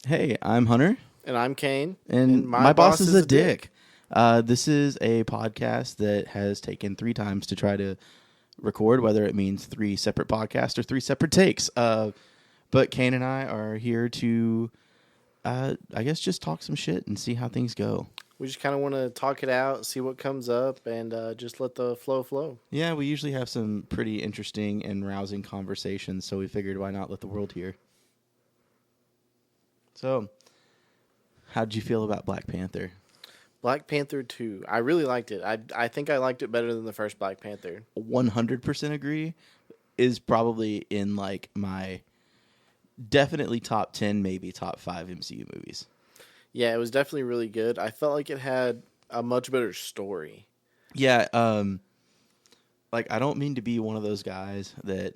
Hey, I'm Hunter, And I'm Kane. and my boss is a dick. This is a podcast that has taken 3 times to try to record, whether it means 3 separate podcasts or 3 separate takes. But Kane and I are here to, I guess, just talk some shit and see how things go. We just kind of want to talk it out, see what comes up, and just let the flow. Yeah, we usually have some pretty interesting and rousing conversations, so we figured why not let the world hear. So, how did you feel about Black Panther? Black Panther 2. I really liked it. I think I liked it better than the first Black Panther. 100% agree. Is probably in like my definitely top 10, maybe top 5 MCU movies. Yeah, it was definitely really good. I felt like it had a much better story. Yeah, like I don't mean to be one of those guys that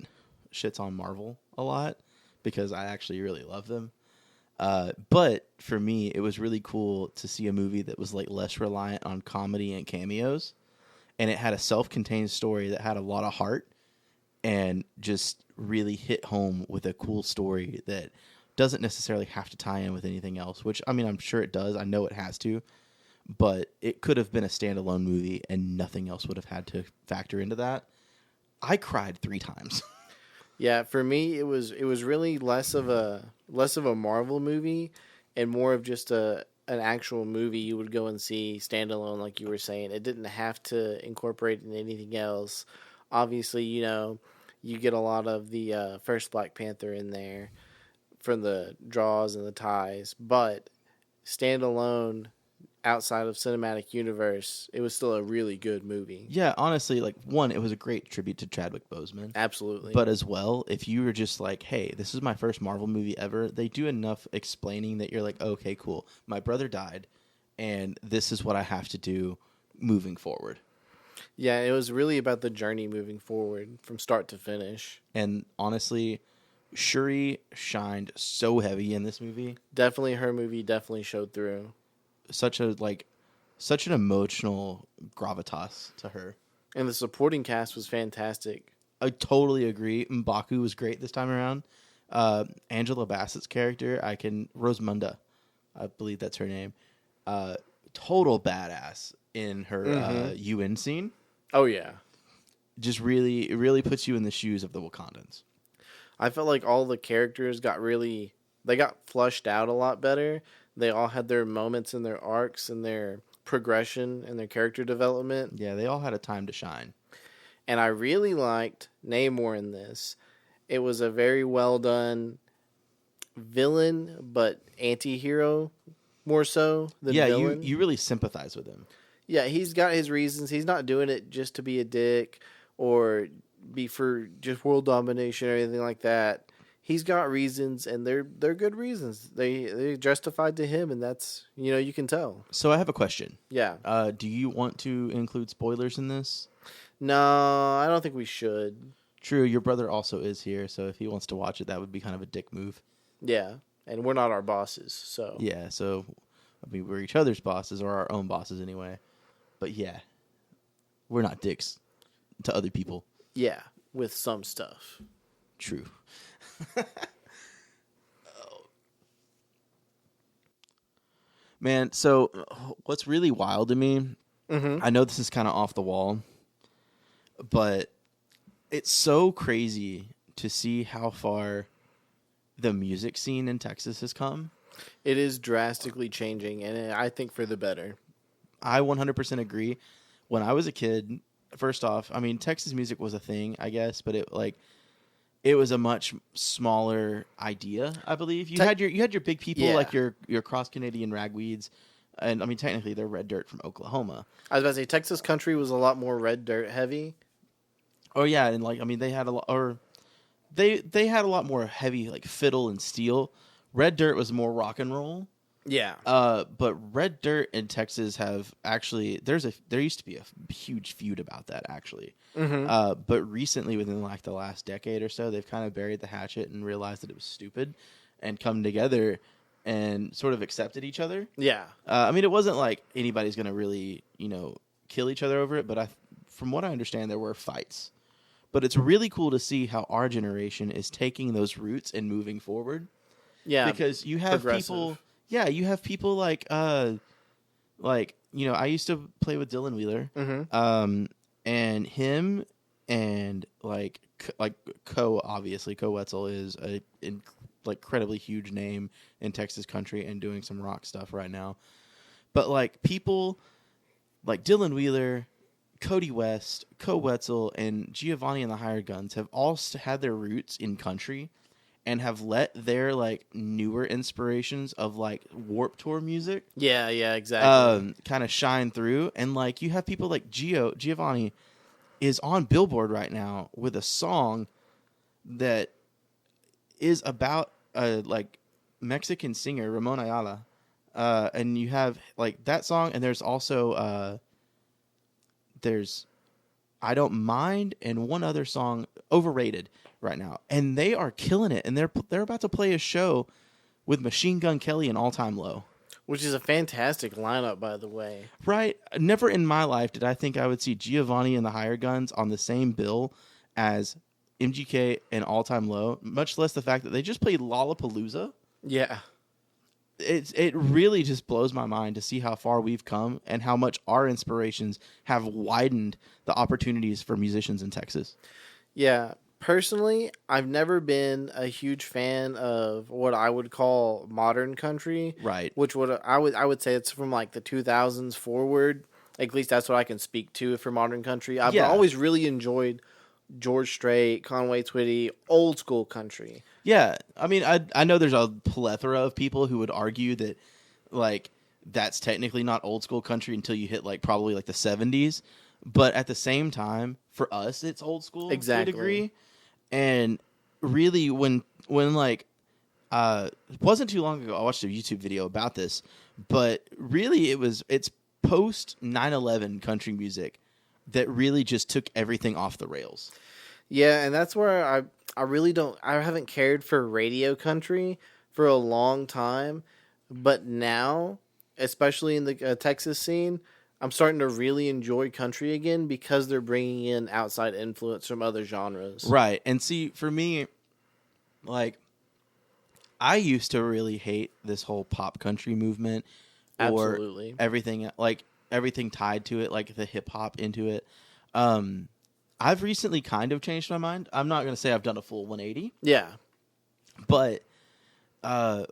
shits on Marvel a lot because I actually really love them. But for me, it was really cool to see a movie that was like less reliant on comedy and cameos, and it had a self-contained story that had a lot of heart and just really hit home with a cool story that doesn't necessarily have to tie in with anything else, which, I mean, I'm sure it does. I know it has to, but it could have been a standalone movie and nothing else would have had to factor into that. I cried 3 times. Yeah, for me it was really less of a Marvel movie and more of just an actual movie you would go and see standalone, like you were saying. It didn't have to incorporate in anything else. Obviously, you get a lot of the first Black Panther in there from the draws and the ties, but standalone outside of cinematic universe, it was still a really good movie. Yeah, honestly, like, one, it was a great tribute to Chadwick Boseman. Absolutely. But as well, if you were just like, hey, this is my first Marvel movie ever, they do enough explaining that you're like, okay, cool. My brother died, and this is what I have to do moving forward. Yeah, it was really about the journey moving forward from start to finish. And honestly, Shuri shined so heavy in this movie. Definitely her movie definitely showed through. Such an emotional gravitas to her. And the supporting cast was fantastic. I totally agree. M'Baku was great this time around. Angela Bassett's character, Rosamunda, I believe that's her name. Total badass in her UN scene. Oh yeah. Just really, it really puts you in the shoes of the Wakandans. I felt like all the characters got flushed out a lot better. They all had their moments and their arcs and their progression and their character development. Yeah, they all had a time to shine. And I really liked Namor in this. It was a very well done villain, but anti-hero more so than villain. You really sympathize with him. Yeah, he's got his reasons. He's not doing it just to be a dick or be for just world domination or anything like that. He's got reasons, and they're good reasons. They're justified to him, and that's, you can tell. So I have a question. Yeah. Do you want to include spoilers in this? No, I don't think we should. True, your brother also is here, so if he wants to watch it, that would be kind of a dick move. Yeah, and we're not our bosses, so. Yeah, so, I mean, we're each other's bosses, or our own bosses anyway. But yeah, we're not dicks to other people. Yeah, with some stuff. True. Man, so what's really wild to me, I know this is kind of off the wall, but it's so crazy to see how far the music scene in Texas has come. It is drastically changing, and I think for the better. I 100% agree. When I was a kid, first off, I mean, Texas music was a thing, I guess, but it was a much smaller idea, I believe. You had your big people, like your cross Canadian ragweeds, and I mean, technically they're red dirt from Oklahoma. I was about to say Texas country was a lot more red dirt heavy. Oh yeah, and like, I mean, they had a lot, or they had a lot more heavy, like, fiddle and steel. Red dirt was more rock and roll. Yeah. But red dirt in Texas have actually, there used to be a huge feud about that, actually. Mm-hmm. But recently, within like the last decade or so, they've kind of buried the hatchet and realized that it was stupid and come together and sort of accepted each other. Yeah. I mean, it wasn't like anybody's going to really, kill each other over it, but from what I understand, there were fights. But it's really cool to see how our generation is taking those roots and moving forward. Yeah, because you have people. Yeah, you have people like I used to play with Dylan Wheeler, and him and like obviously Co Wetzel is a incredibly huge name in Texas country and doing some rock stuff right now. But like people like Dylan Wheeler, Cody West, Co Wetzel, and Giovanni and the Hired Guns have all had their roots in country and have let their like newer inspirations of like Warped Tour music, yeah, exactly, kind of shine through. And like you have people like Giovanni is on Billboard right now with a song that is about a like Mexican singer Ramon Ayala, and you have like that song, and there's also there's I Don't Mind and one other song, Overrated, right now, and they are killing it, and they're about to play a show with Machine Gun Kelly and All Time Low, which is a fantastic lineup, by the way. Right? Never in my life did I think I would see Giovanni and the Hired Guns on the same bill as MGK and All Time Low, much less the fact that they just played Lollapalooza. Yeah. It really just blows my mind to see how far we've come and how much our inspirations have widened the opportunities for musicians in Texas. Yeah. Personally, I've never been a huge fan of what I would call modern country. Right. Which I would say it's from like the 2000s forward. At least that's what I can speak to for modern country. I've always really enjoyed George Strait, Conway Twitty, old school country. Yeah, I mean, I know there's a plethora of people who would argue that, like, that's technically not old school country until you hit, like, probably, like, the 70s. But at the same time, for us, it's old school to a degree. And really, when like, it wasn't too long ago, I watched a YouTube video about this, but really it's post 9/11 country music that really just took everything off the rails. Yeah, and that's where I really I haven't cared for radio country for a long time, but now, especially in the Texas scene, I'm starting to really enjoy country again because they're bringing in outside influence from other genres. Right. And see, for me, like, I used to really hate this whole pop country movement. Absolutely. Or everything tied to it, like the hip hop into it. I've recently kind of changed my mind. I'm not going to say I've done a full 180. Yeah. But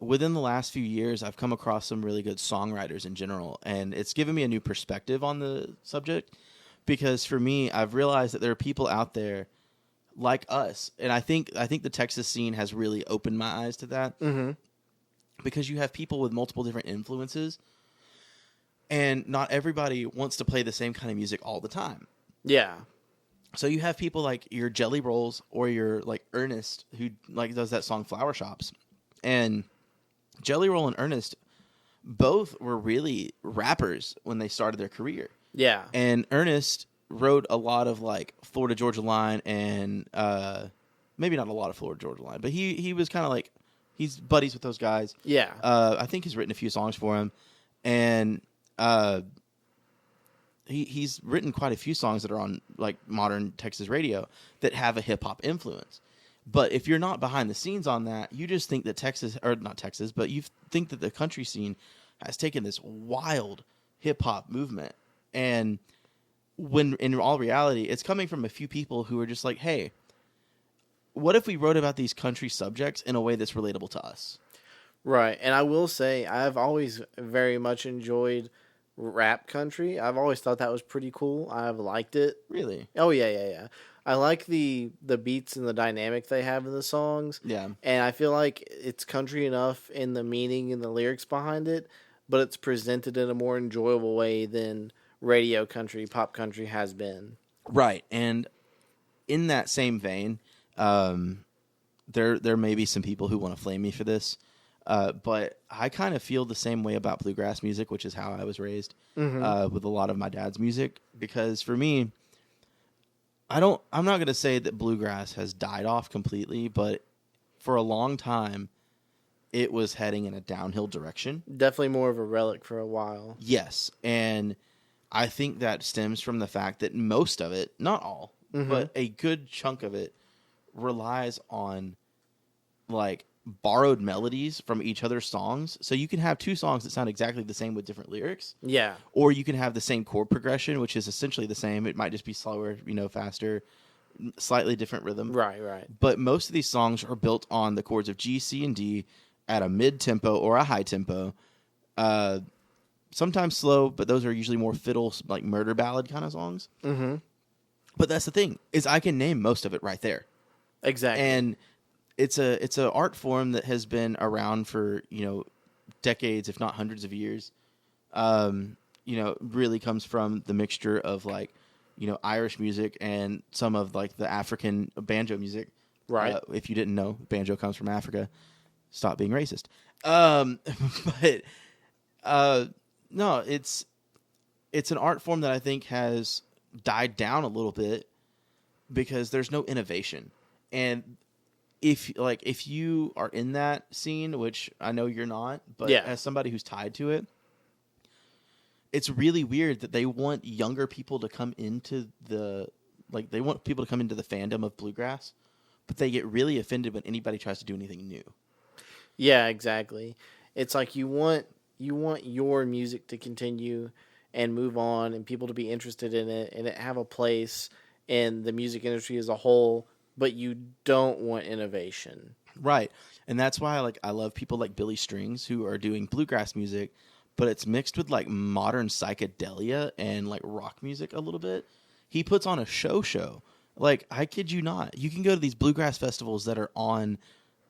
within the last few years, I've come across some really good songwriters in general, and it's given me a new perspective on the subject. Because for me, I've realized that there are people out there like us, and I think the Texas scene has really opened my eyes to that. Mm-hmm. Because you have people with multiple different influences, and not everybody wants to play the same kind of music all the time. Yeah. So you have people like your Jelly Rolls or your like Ernest, who like does that song Flower Shops. And Jelly Roll and Ernest both were really rappers when they started their career. Yeah. And Ernest wrote a lot of like Florida Georgia Line and maybe not a lot of Florida Georgia Line, but he was kind of like, he's buddies with those guys. Yeah. I think he's written a few songs for him. And he's written quite a few songs that are on like modern Texas radio that have a hip hop influence. But if you're not behind the scenes on that, you just think that but you think that the country scene has taken this wild hip hop movement. And when in all reality, it's coming from a few people who are just like, hey, what if we wrote about these country subjects in a way that's relatable to us? Right. And I will say, I've always very much enjoyed rap country. I've always thought that was pretty cool. I've liked it. Really? Oh, yeah. I like the beats and the dynamic they have in the songs. Yeah. And I feel like it's country enough in the meaning and the lyrics behind it, but it's presented in a more enjoyable way than radio country, pop country has been. Right. And in that same vein, there may be some people who want to flame me for this, but I kind of feel the same way about bluegrass music, which is how I was raised with a lot of my dad's music. Because for me, I'm not going to say that bluegrass has died off completely, but for a long time, it was heading in a downhill direction. Definitely more of a relic for a while. Yes, and I think that stems from the fact that most of it, not all, but a good chunk of it, relies on like borrowed melodies from each other's songs. So you can have two songs that sound exactly the same with different lyrics. Yeah. Or you can have the same chord progression, which is essentially the same. It might just be slower, faster, slightly different rhythm. Right, right. But most of these songs are built on the chords of G, C, and D at a mid-tempo or a high tempo. Sometimes slow, but those are usually more fiddle, like murder ballad kind of songs. Mm-hmm. But that's the thing, is I can name most of it right there. Exactly. And it's a art form that has been around for, decades, if not hundreds of years. Really comes from the mixture of like, Irish music and some of like the African banjo music. Right. If you didn't know, banjo comes from Africa. Stop being racist. But no, it's an art form that I think has died down a little bit because there's no innovation. And if you are in that scene, which I know you're not, but as somebody who's tied to it, it's really weird that they want younger people to come into the fandom of bluegrass, but they get really offended when anybody tries to do anything new. Yeah, exactly. It's like you want your music to continue and move on and people to be interested in it and it have a place in the music industry as a whole, but you don't want innovation. Right. And that's why I love people like Billy Strings who are doing bluegrass music, but it's mixed with like modern psychedelia and like rock music a little bit. He puts on a show. Like, I kid you not. You can go to these bluegrass festivals that are on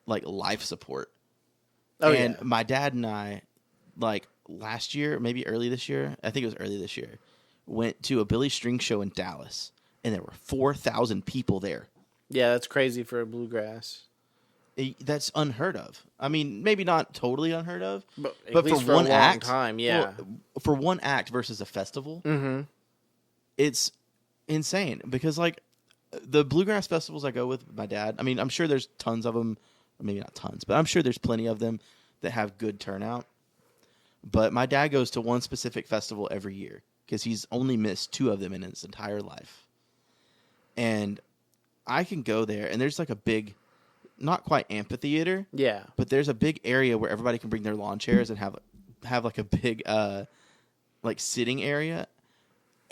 like life support. Oh, and yeah. My dad and I, like last year, maybe early this year, I think it was early this year, went to a Billy Strings show in Dallas, and there were 4,000 people there. Yeah, that's crazy for a bluegrass. That's unheard of. I mean, maybe not totally unheard of, but for one act, time, yeah. For one act versus a festival, it's insane because like the bluegrass festivals I go with my dad. I mean, I'm sure there's tons of them, or maybe not tons, but I'm sure there's plenty of them that have good turnout. But my dad goes to one specific festival every year because he's only missed 2 of them in his entire life. And I can go there, and there's like a big, not quite amphitheater, yeah, but there's a big area where everybody can bring their lawn chairs and have like a big like sitting area,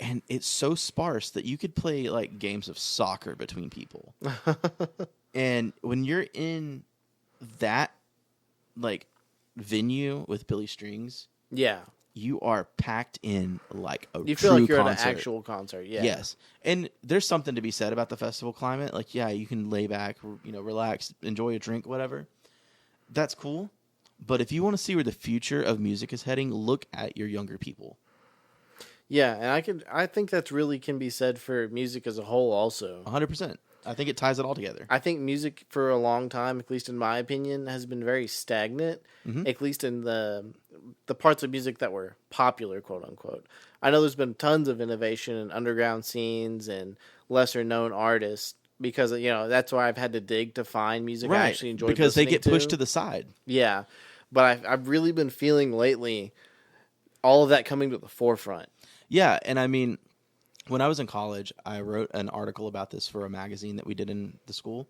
and it's so sparse that you could play like games of soccer between people. And when you're in that like venue with Billy Strings, yeah, you are packed in like a you feel true like you're concert. at an actual concert. Yeah. Yes. And there's something to be said about the festival climate. Like, yeah, you can lay back, relax, enjoy a drink, whatever. That's cool. But if you want to see where the future of music is heading, look at your younger people. Yeah, and I think that's really can be said for music as a whole also. 100%. I think it ties it all together. I think music for a long time, at least in my opinion, has been very stagnant, at least in the parts of music that were popular, quote unquote. I know there's been tons of innovation in underground scenes and lesser known artists because, that's why I've had to dig to find music I actually enjoy because they listening get pushed to the side. Yeah, but I've really been feeling lately all of that coming to the forefront. Yeah, and I mean, when I was in college, I wrote an article about this for a magazine that we did in the school.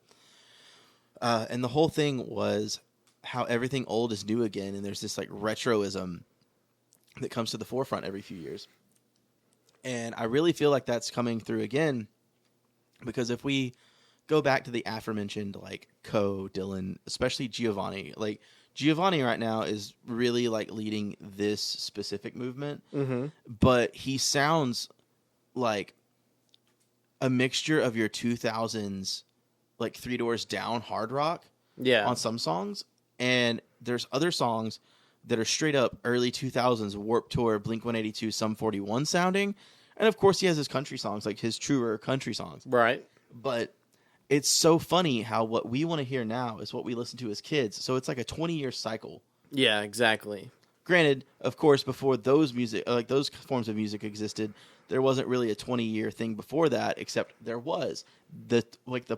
And the whole thing was how everything old is new again, and there's this like retroism that comes to the forefront every few years. And I really feel like that's coming through again, because if we go back to the aforementioned like Dylan, especially Giovanni, like Giovanni right now is really like leading this specific movement, but he sounds like a mixture of your 2000s like Three Doors Down hard rock on some songs, and there's other songs that are straight up early 2000s Warped Tour, Blink-182, Sum 41 sounding, and of course he has his country songs, like his truer country songs, right? But it's so funny how what we want to hear now is what we listen to as kids, so it's like a 20-year cycle. Yeah, exactly. Granted, of course, before those forms of music existed, there wasn't really a 20-year thing before that, except there was. The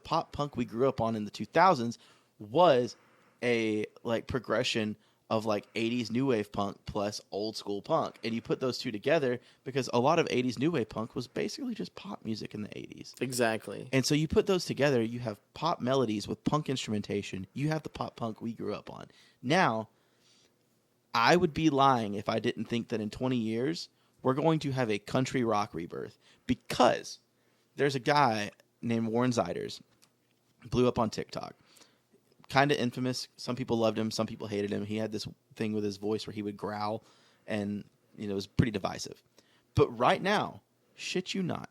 pop punk we grew up on in the 2000s was a like progression of like 80s new wave punk plus old school punk. And you put those two together because a lot of 80s new wave punk was basically just pop music in the 80s. Exactly. And so you put those together, you have pop melodies with punk instrumentation. You have the pop punk we grew up on. Now, I would be lying if I didn't think that in 20 years, we're going to have a country rock rebirth because there's a guy named Warren Ziders, blew up on TikTok. Kind of infamous. Some people loved him. Some people hated him. He had this thing with his voice where he would growl, and it was pretty divisive. But right now, shit you not,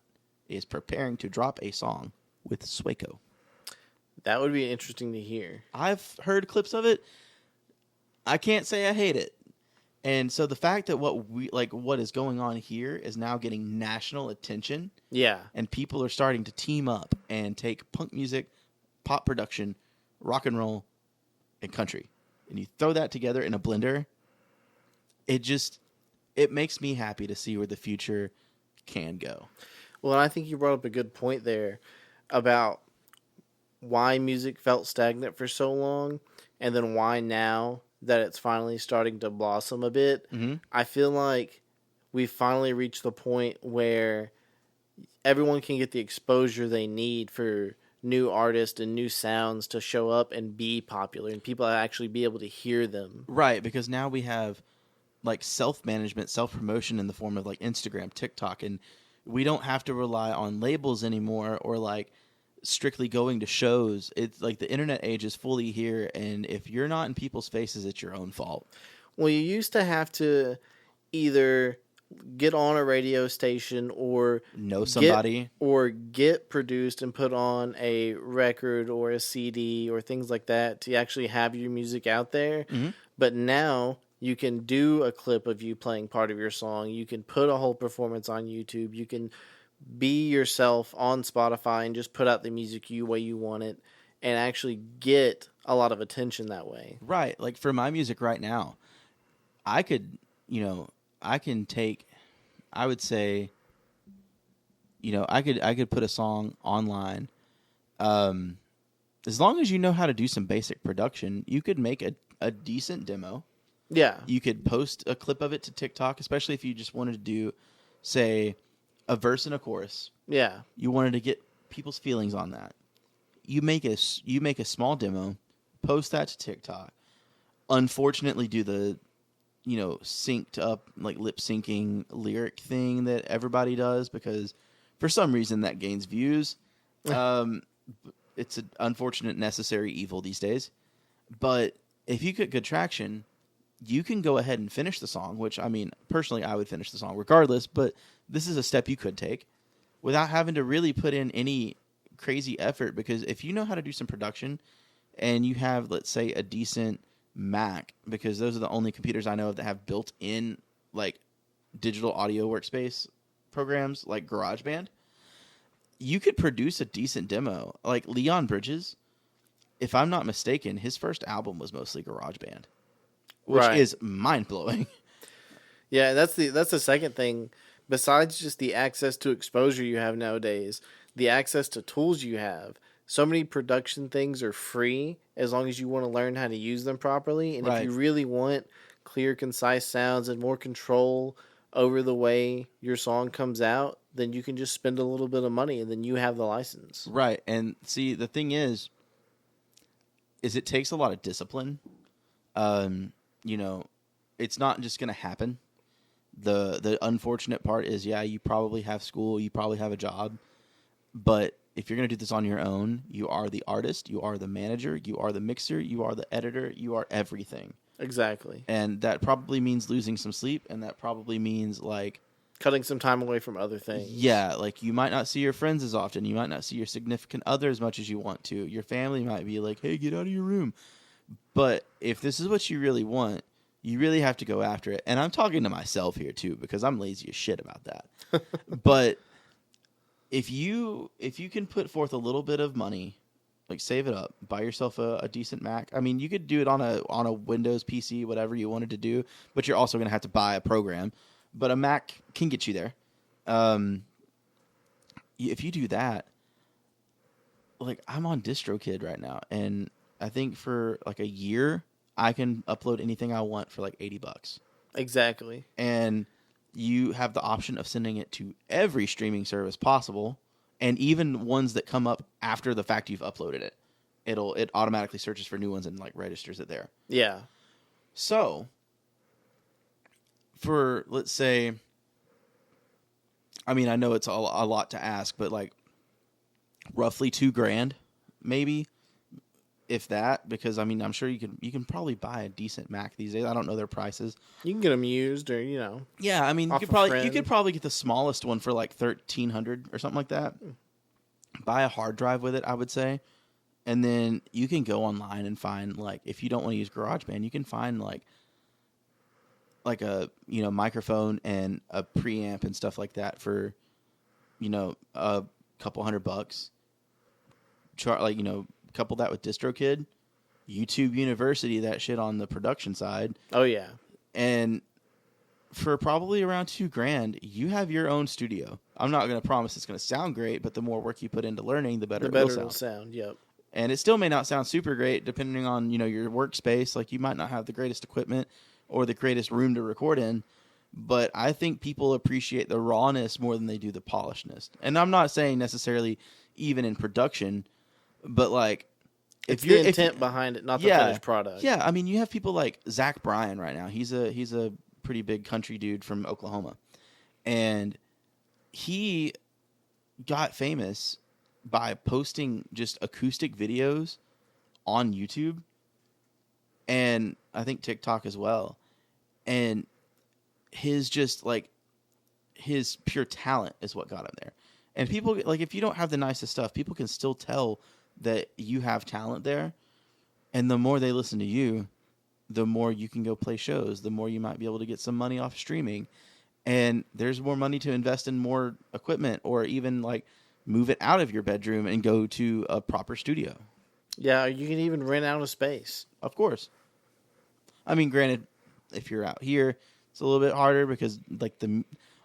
is preparing to drop a song with Swaco. That would be interesting to hear. I've heard clips of it. I can't say I hate it. And so the fact that what is going on here is now getting national attention, Yeah. and people are starting to team up and take punk music, pop production, rock and roll, and country, and you throw that together in a blender, it makes me happy to see where the future can go. Well, and I think you brought up a good point there about why music felt stagnant for so long, and then why now that it's finally starting to blossom a bit. Mm-hmm. I feel like we've finally reached the point where everyone can get the exposure they need for new artists and new sounds to show up and be popular, and people actually be able to hear them. Right, because now we have like self-management, self-promotion in the form of like Instagram, TikTok, and we don't have to rely on labels anymore or like strictly going to shows. It's like the internet age is fully here, and if you're not in people's faces, it's your own fault. Well, you used to have to either get on a radio station or Know somebody. get produced and put on a record or a CD or things like that to actually have your music out there. Mm-hmm. But now you can do a clip of you playing part of your song. You can put a whole performance on YouTube. You can be yourself on Spotify and just put out the music way you want it and actually get a lot of attention that way. Right. Like for my music right now, I can take, I would say, I could put a song online. As long as you know how to do some basic production, you could make a decent demo. Yeah. You could post a clip of it to TikTok, especially if you just wanted to do, say, a verse and a chorus. Yeah. You wanted to get people's feelings on that. You make a small demo, post that to TikTok. Unfortunately, do the synced up like lip syncing lyric thing that everybody does because for some reason that gains views. It's an unfortunate necessary evil these days. But if you get good traction, you can go ahead and finish the song, which I mean, personally, I would finish the song regardless, but this is a step you could take without having to really put in any crazy effort, because if you know how to do some production and you have, let's say, a decent Mac, because those are the only computers I know of that have built-in like digital audio workspace programs like GarageBand, you could produce a decent demo. Like Leon Bridges, if I'm not mistaken, his first album was mostly GarageBand, which Right. is mind-blowing. Yeah, that's the second thing. Besides just the access to exposure you have nowadays, the access to tools you have. So many production things are free as long as you want to learn how to use them properly. And Right. if you really want clear, concise sounds and more control over the way your song comes out, then you can just spend a little bit of money and then you have the license. Right. And see, the thing is it takes a lot of discipline. It's not just going to happen. The unfortunate part is, yeah, you probably have school, you probably have a job, but if you're going to do this on your own, you are the artist, you are the manager, you are the mixer, you are the editor, you are everything. Exactly. And that probably means losing some sleep, and that probably means like Cutting some time away from other things. yeah, like you might not see your friends as often, you might not see your significant other as much as you want to. Your family might be like, "Hey, get out of your room." But if this is what you really want, you really have to go after it. And I'm talking to myself here too, because I'm lazy as shit about that. But if you can put forth a little bit of money, like save it up, buy yourself a decent Mac. I mean, you could do it on a Windows PC, whatever you wanted to do, but you're also going to have to buy a program. But a Mac can get you there. If you do that, like I'm on DistroKid right now, and I think for like a year, I can upload anything I want for like $80. Exactly. And you have the option of sending it to every streaming service possible, and even ones that come up after the fact you've uploaded it. It automatically searches for new ones and like registers it there. Yeah. So, for let's say, I mean, I know it's a lot to ask, but like roughly $2,000, maybe, if that. Because I mean, I'm sure you can probably buy a decent Mac these days. I don't know their prices. You can get them used, or Yeah, I mean, off you a could friend. probably get the smallest one for like $1,300 or something like that. Buy a hard drive with it, I would say, and then you can go online and find, like, if you don't want to use GarageBand, you can find like a microphone and a preamp and stuff like that for a couple $100. Couple that with DistroKid, YouTube University, that shit on the production side. Oh yeah. And for probably around $2,000, you have your own studio. I'm not going to promise it's going to sound great, but the more work you put into learning, the better it'll sound. Yep. And it still may not sound super great depending on, your workspace. Like, you might not have the greatest equipment or the greatest room to record in, but I think people appreciate the rawness more than they do the polishedness. And I'm not saying necessarily even in production, but like, It's the intent behind it, not the finished product. Yeah, I mean, you have people like Zach Bryan right now. He's a pretty big country dude from Oklahoma, and he got famous by posting just acoustic videos on YouTube, and I think TikTok as well. And his pure talent is what got him there. And people, like, if you don't have the nicest stuff, people can still tell that you have talent there. And the more they listen to you, the more you can go play shows, the more you might be able to get some money off streaming. And there's more money to invest in more equipment, or even like move it out of your bedroom and go to a proper studio. Yeah, you can even rent out a space. Of course. I mean, granted, if you're out here, it's a little bit harder because like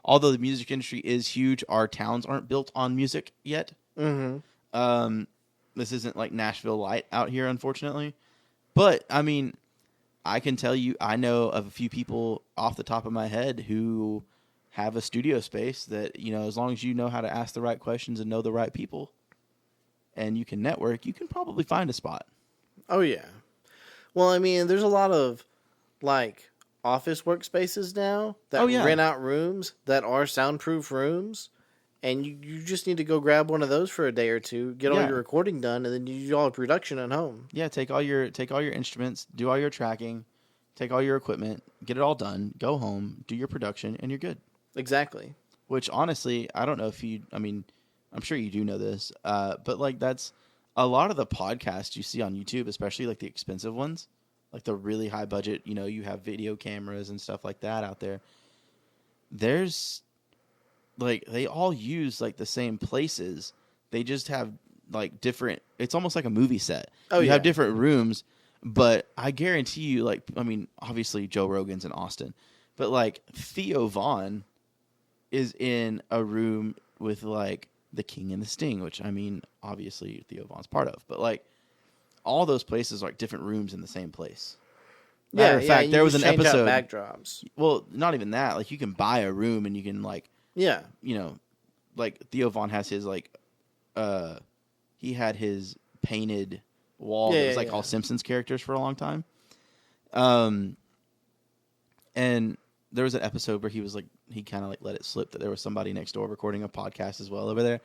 although the music industry is huge, our towns aren't built on music yet. Mm-hmm. This isn't like Nashville light out here, unfortunately. But, I mean, I can tell you, I know of a few people off the top of my head who have a studio space that, as long as you know how to ask the right questions and know the right people and you can network, you can probably find a spot. Oh, yeah. Well, I mean, there's a lot of, like, office workspaces now that rent out rooms that are soundproof rooms. And you just need to go grab one of those for a day or two, get all your recording done, and then you do all the production at home. Yeah, take all your instruments, do all your tracking, take all your equipment, get it all done, go home, do your production, and you're good. Exactly. Which, honestly, I don't know if I'm sure you do know this, but like, that's a lot of the podcasts you see on YouTube, especially like the expensive ones, like the really high budget, you have video cameras and stuff like that out there. There's like, they all use like the same places. They just have like different, it's almost like a movie set. You have different rooms, but I guarantee you, like, I mean, obviously Joe Rogan's in Austin, but like Theo Vaughn is in a room with like the King and the Sting, which, I mean, obviously Theo Vaughn's part of, but like all those places are like different rooms in the same place. Matter of fact, there was an episode. Backdrops. Well, not even that. Like, you can buy a room and you can like, like Theo Vaughn has his like, he had his painted wall that was like all Simpsons characters for a long time. And there was an episode where he was like, he kind of like let it slip that there was somebody next door recording a podcast as well over there.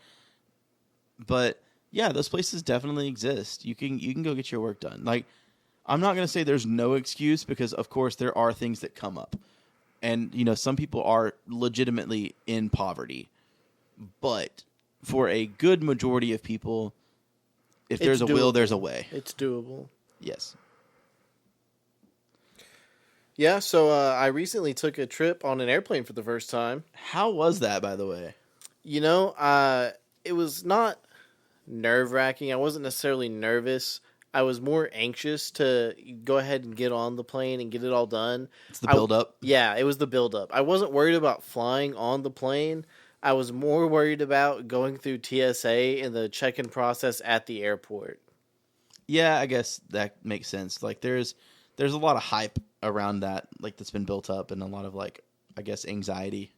But yeah, those places definitely exist. You can go get your work done. Like, I'm not going to say there's no excuse, because of course there are things that come up. And, some people are legitimately in poverty. But for a good majority of people, if there's a will, there's a way. It's doable. Yes. Yeah, so I recently took a trip on an airplane for the first time. How was that, by the way? It was not nerve-wracking. I wasn't necessarily nervous. I was more anxious to go ahead and get on the plane and get it all done. It's the build-up? Yeah, it was the build-up. I wasn't worried about flying on the plane. I was more worried about going through TSA and the check-in process at the airport. Yeah, I guess that makes sense. Like, there's there's a lot of hype around that, like that's been built up, and a lot of like I guess anxiety.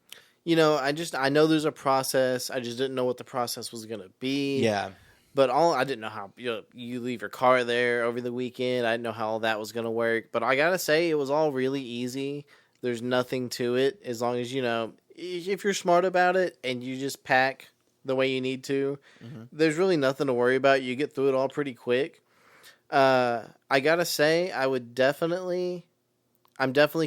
I know there's a process. I just didn't know what the process was gonna be. Yeah, But I didn't know how you leave your car there over the weekend. I didn't know how all that was gonna work. But I gotta say, it was all really easy. There's nothing to it as long as if you're smart about it and you just pack the way you need to. There's really nothing to worry about. You get through it all pretty quick. I gotta say, I'm definitely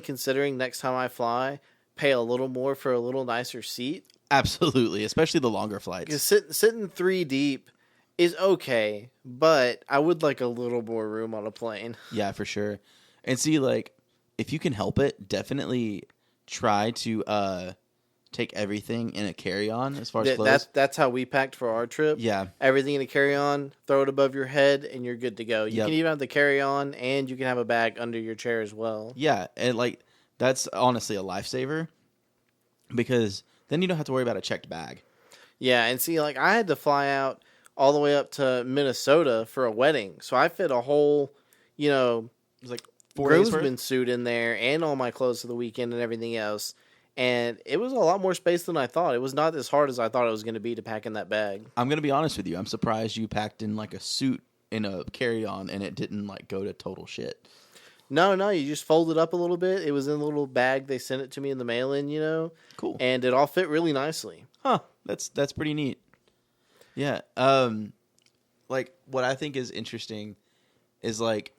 considering next time I fly, pay a little more for a little nicer seat. absolutely, especially the longer Because flights. sitting three deep is okay, but I would like a little more room on a plane. Yeah, for sure. And see, like, if you can help it, definitely try to take everything in a carry-on as far as clothes. That's how we packed for our trip. Yeah, Everything in a carry-on, throw it above your head, and you're good to go. You Yep. can even have the carry-on, and you can have a bag under your chair as well. yeah, and like that's honestly a lifesaver because then you don't have to worry about a checked bag. Yeah, and see, like, I had to fly out all the way up to Minnesota for a wedding, so I fit a whole, It was like 4 days worth. groomsman suit in there and all my clothes for the weekend and everything else. And it was a lot more space than I thought. It was not as hard as I thought it was going to be to pack in that bag. I'm gonna be honest with you. I'm surprised you packed in like a suit in a carry-on and it didn't like go to total shit. No, you just fold it up a little bit. It was in a little bag. They sent it to me in the mail-in, Cool. and it all fit really nicely. Huh. That's pretty neat. Yeah. Like what I think is interesting is like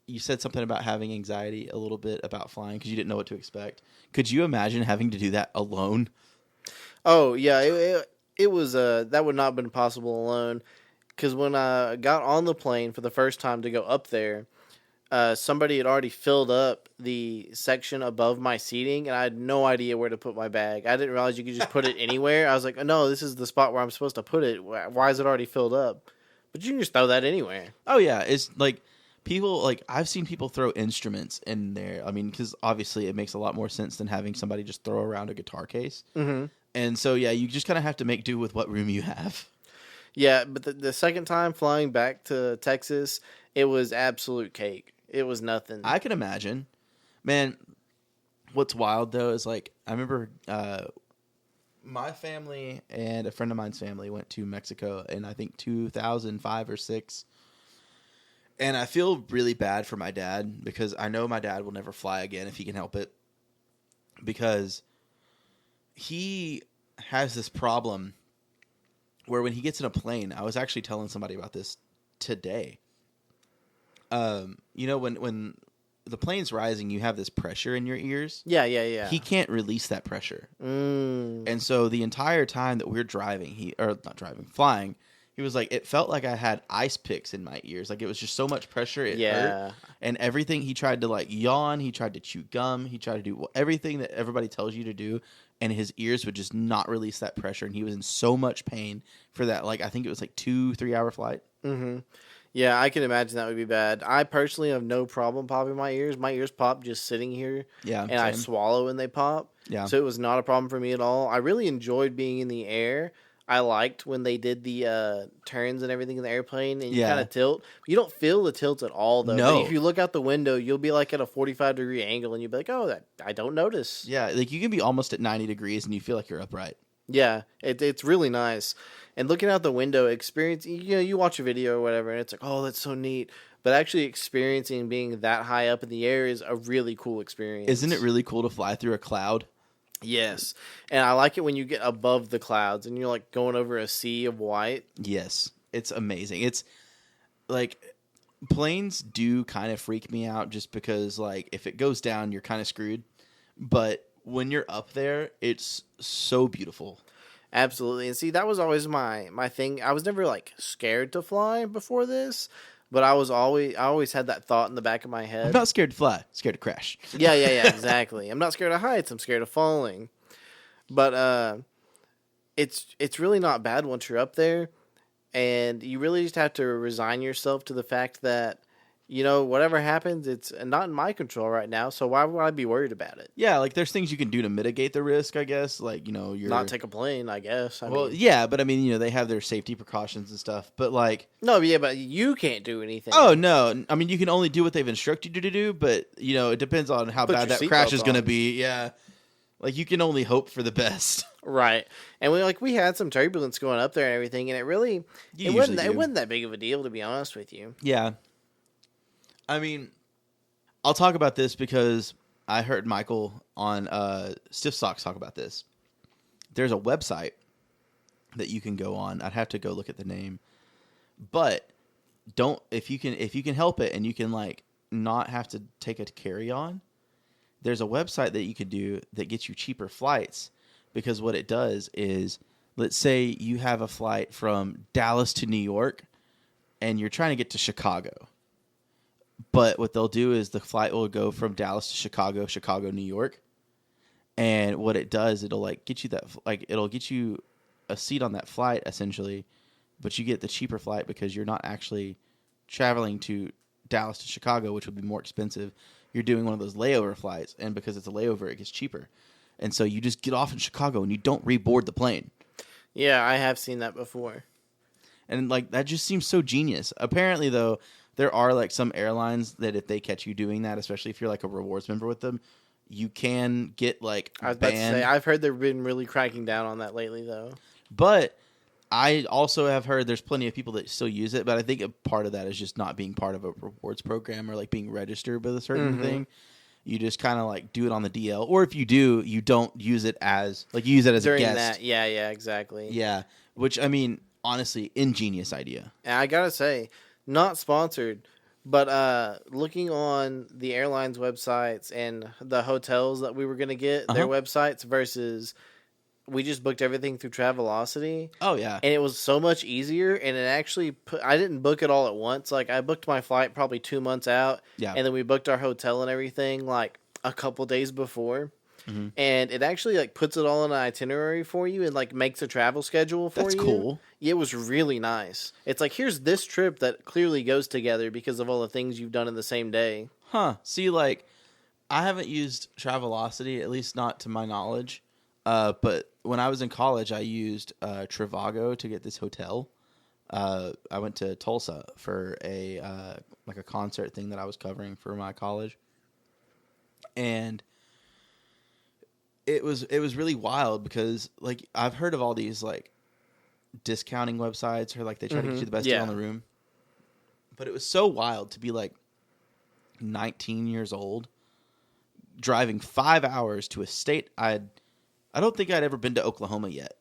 you said something about having anxiety a little bit about flying because you didn't know what to expect. Could you imagine having to do that alone? Oh, yeah, it was, that would not have been possible alone. Because when I got on the plane for the first time to go up there, somebody had already filled up the section above my seating, and I had no idea where to put my bag. I didn't realize you could just put it anywhere. I was like, oh, no, this is the spot where I'm supposed to put it. Why is it already filled up? But you can just throw that anywhere. Oh yeah, it's like people like I've seen people throw instruments in there. I mean, because obviously it makes a lot more sense than having somebody just throw around a guitar case. Mm-hmm. And so yeah, you just kind of have to make do with what room you have. Yeah, but the second time flying back to Texas, it was absolute cake. It was nothing. I can imagine, man. What's wild though is like I remember my family and a friend of mine's family went to Mexico in I think 2005 or 6. And I feel really bad for my dad because I know my dad will never fly again if he can help it. Because he has this problem where when he gets in a plane, I was actually telling somebody about this today. When the plane's rising, you have this pressure in your ears. Yeah. He can't release that pressure. Mm. And so the entire time that we're flying, he was like, it felt like I had ice picks in my ears. Like it was just so much pressure. It hurt. And everything, he tried to like yawn. He tried to chew gum. He tried to do everything that everybody tells you to do. And his ears would just not release that pressure. And he was in so much pain for that. Like, I think it was like 2-3 hour flight. Mm-hmm. Yeah, I can imagine that would be bad. I personally have no problem popping my ears. My ears pop just sitting here. Yeah. And I swallow when they pop. Yeah. So it was not a problem for me at all. I really enjoyed being in the air. I liked when they did the turns and everything in the airplane and you kind of tilt. You don't feel the tilt at all, though. No. But if you look out the window, you'll be like at a 45-degree angle and you'll be like, oh, I don't notice. Yeah, like you can be almost at 90 degrees and you feel like you're upright. Yeah, it's really nice. And looking out the window, you watch a video or whatever, and it's like, oh, that's so neat. But actually experiencing being that high up in the air is a really cool experience. Isn't it really cool to fly through a cloud? Yes. And I like it when you get above the clouds and you're like going over a sea of white. Yes, it's amazing. It's like planes do kind of freak me out just because like if it goes down, you're kind of screwed. But when you're up there, it's so beautiful. Absolutely. And see, that was always my thing. I was never like scared to fly before this, but I always had that thought in the back of my head. I'm not scared to fly, scared to crash. Yeah, exactly. I'm not scared of heights, I'm scared of falling. But it's really not bad once you're up there, and you really just have to resign yourself to the fact that whatever happens, it's not in my control right now. So why would I be worried about it? Yeah, like there's things you can do to mitigate the risk, I guess. Like, you're Not take a plane, I guess. I well, mean, yeah, but I mean, they have their safety precautions and stuff. But like, no, yeah, but you can't do anything. oh no, I mean, you can only do what they've instructed you to do. But it depends on how Put bad your that crash seatbelt is going to on. be. Yeah, like you can only hope for the best. Right. And we had some turbulence going up there and everything, and You it wasn't usually it do. wasn't that big of a deal, to be honest with you. Yeah. I mean, I'll talk about this because I heard Michael on Stiff Socks talk about this. There's a website that you can go on. I'd have to go look at the name. But if you can help it and you can like not have to take a carry-on, there's a website that you could do that gets you cheaper flights, because what it does is, let's say you have a flight from Dallas to New York and you're trying to get to Chicago. But what they'll do is the flight will go from Dallas to Chicago, Chicago, New York. And what it does, it'll like get you it'll get you a seat on that flight essentially, but you get the cheaper flight because you're not actually traveling to Dallas to Chicago, which would be more expensive. You're doing one of those layover flights, and because it's a layover, it gets cheaper. And so you just get off in Chicago and you don't reboard the plane. Yeah, I have seen that before. And like that just seems so genius. Apparently though, there are like some airlines that if they catch you doing that, especially if you're like a rewards member with them, you can get like I was about to banned. say, I've heard they've been really cracking down on that lately, though. But I also have heard there's plenty of people that still use it, but I think a part of that is just not being part of a rewards program or like being registered with a certain thing. You just kind of like do it on the DL, or if you do, you don't use it as like you use it as During a guest. that, yeah, exactly. Yeah, which I mean, honestly, ingenious idea. And I gotta say, not sponsored, but looking on the airlines' websites and the hotels that we were gonna get, their websites versus we just booked everything through Travelocity. Oh yeah, And it was so much easier, and it actually I didn't book it all at once. Like I booked my flight probably 2 months out, yeah, and then we booked our hotel and everything like a couple days before. Mhm. And it actually like puts it all in an itinerary for you and like makes a travel schedule for That's you. cool. Yeah, it was really nice. It's like, here's this trip that clearly goes together because of all the things you've done in the same day. Huh. See, like, I haven't used Travelocity, at least not to my knowledge. But when I was in college, I used Trivago to get this hotel. I went to Tulsa for a concert thing that I was covering for my college, and it was really wild because like I've heard of all these like discounting websites or like they try to get you the best deal on the room, but it was so wild to be like 19 years old driving 5 hours to a state I don't think I'd ever been to Oklahoma yet.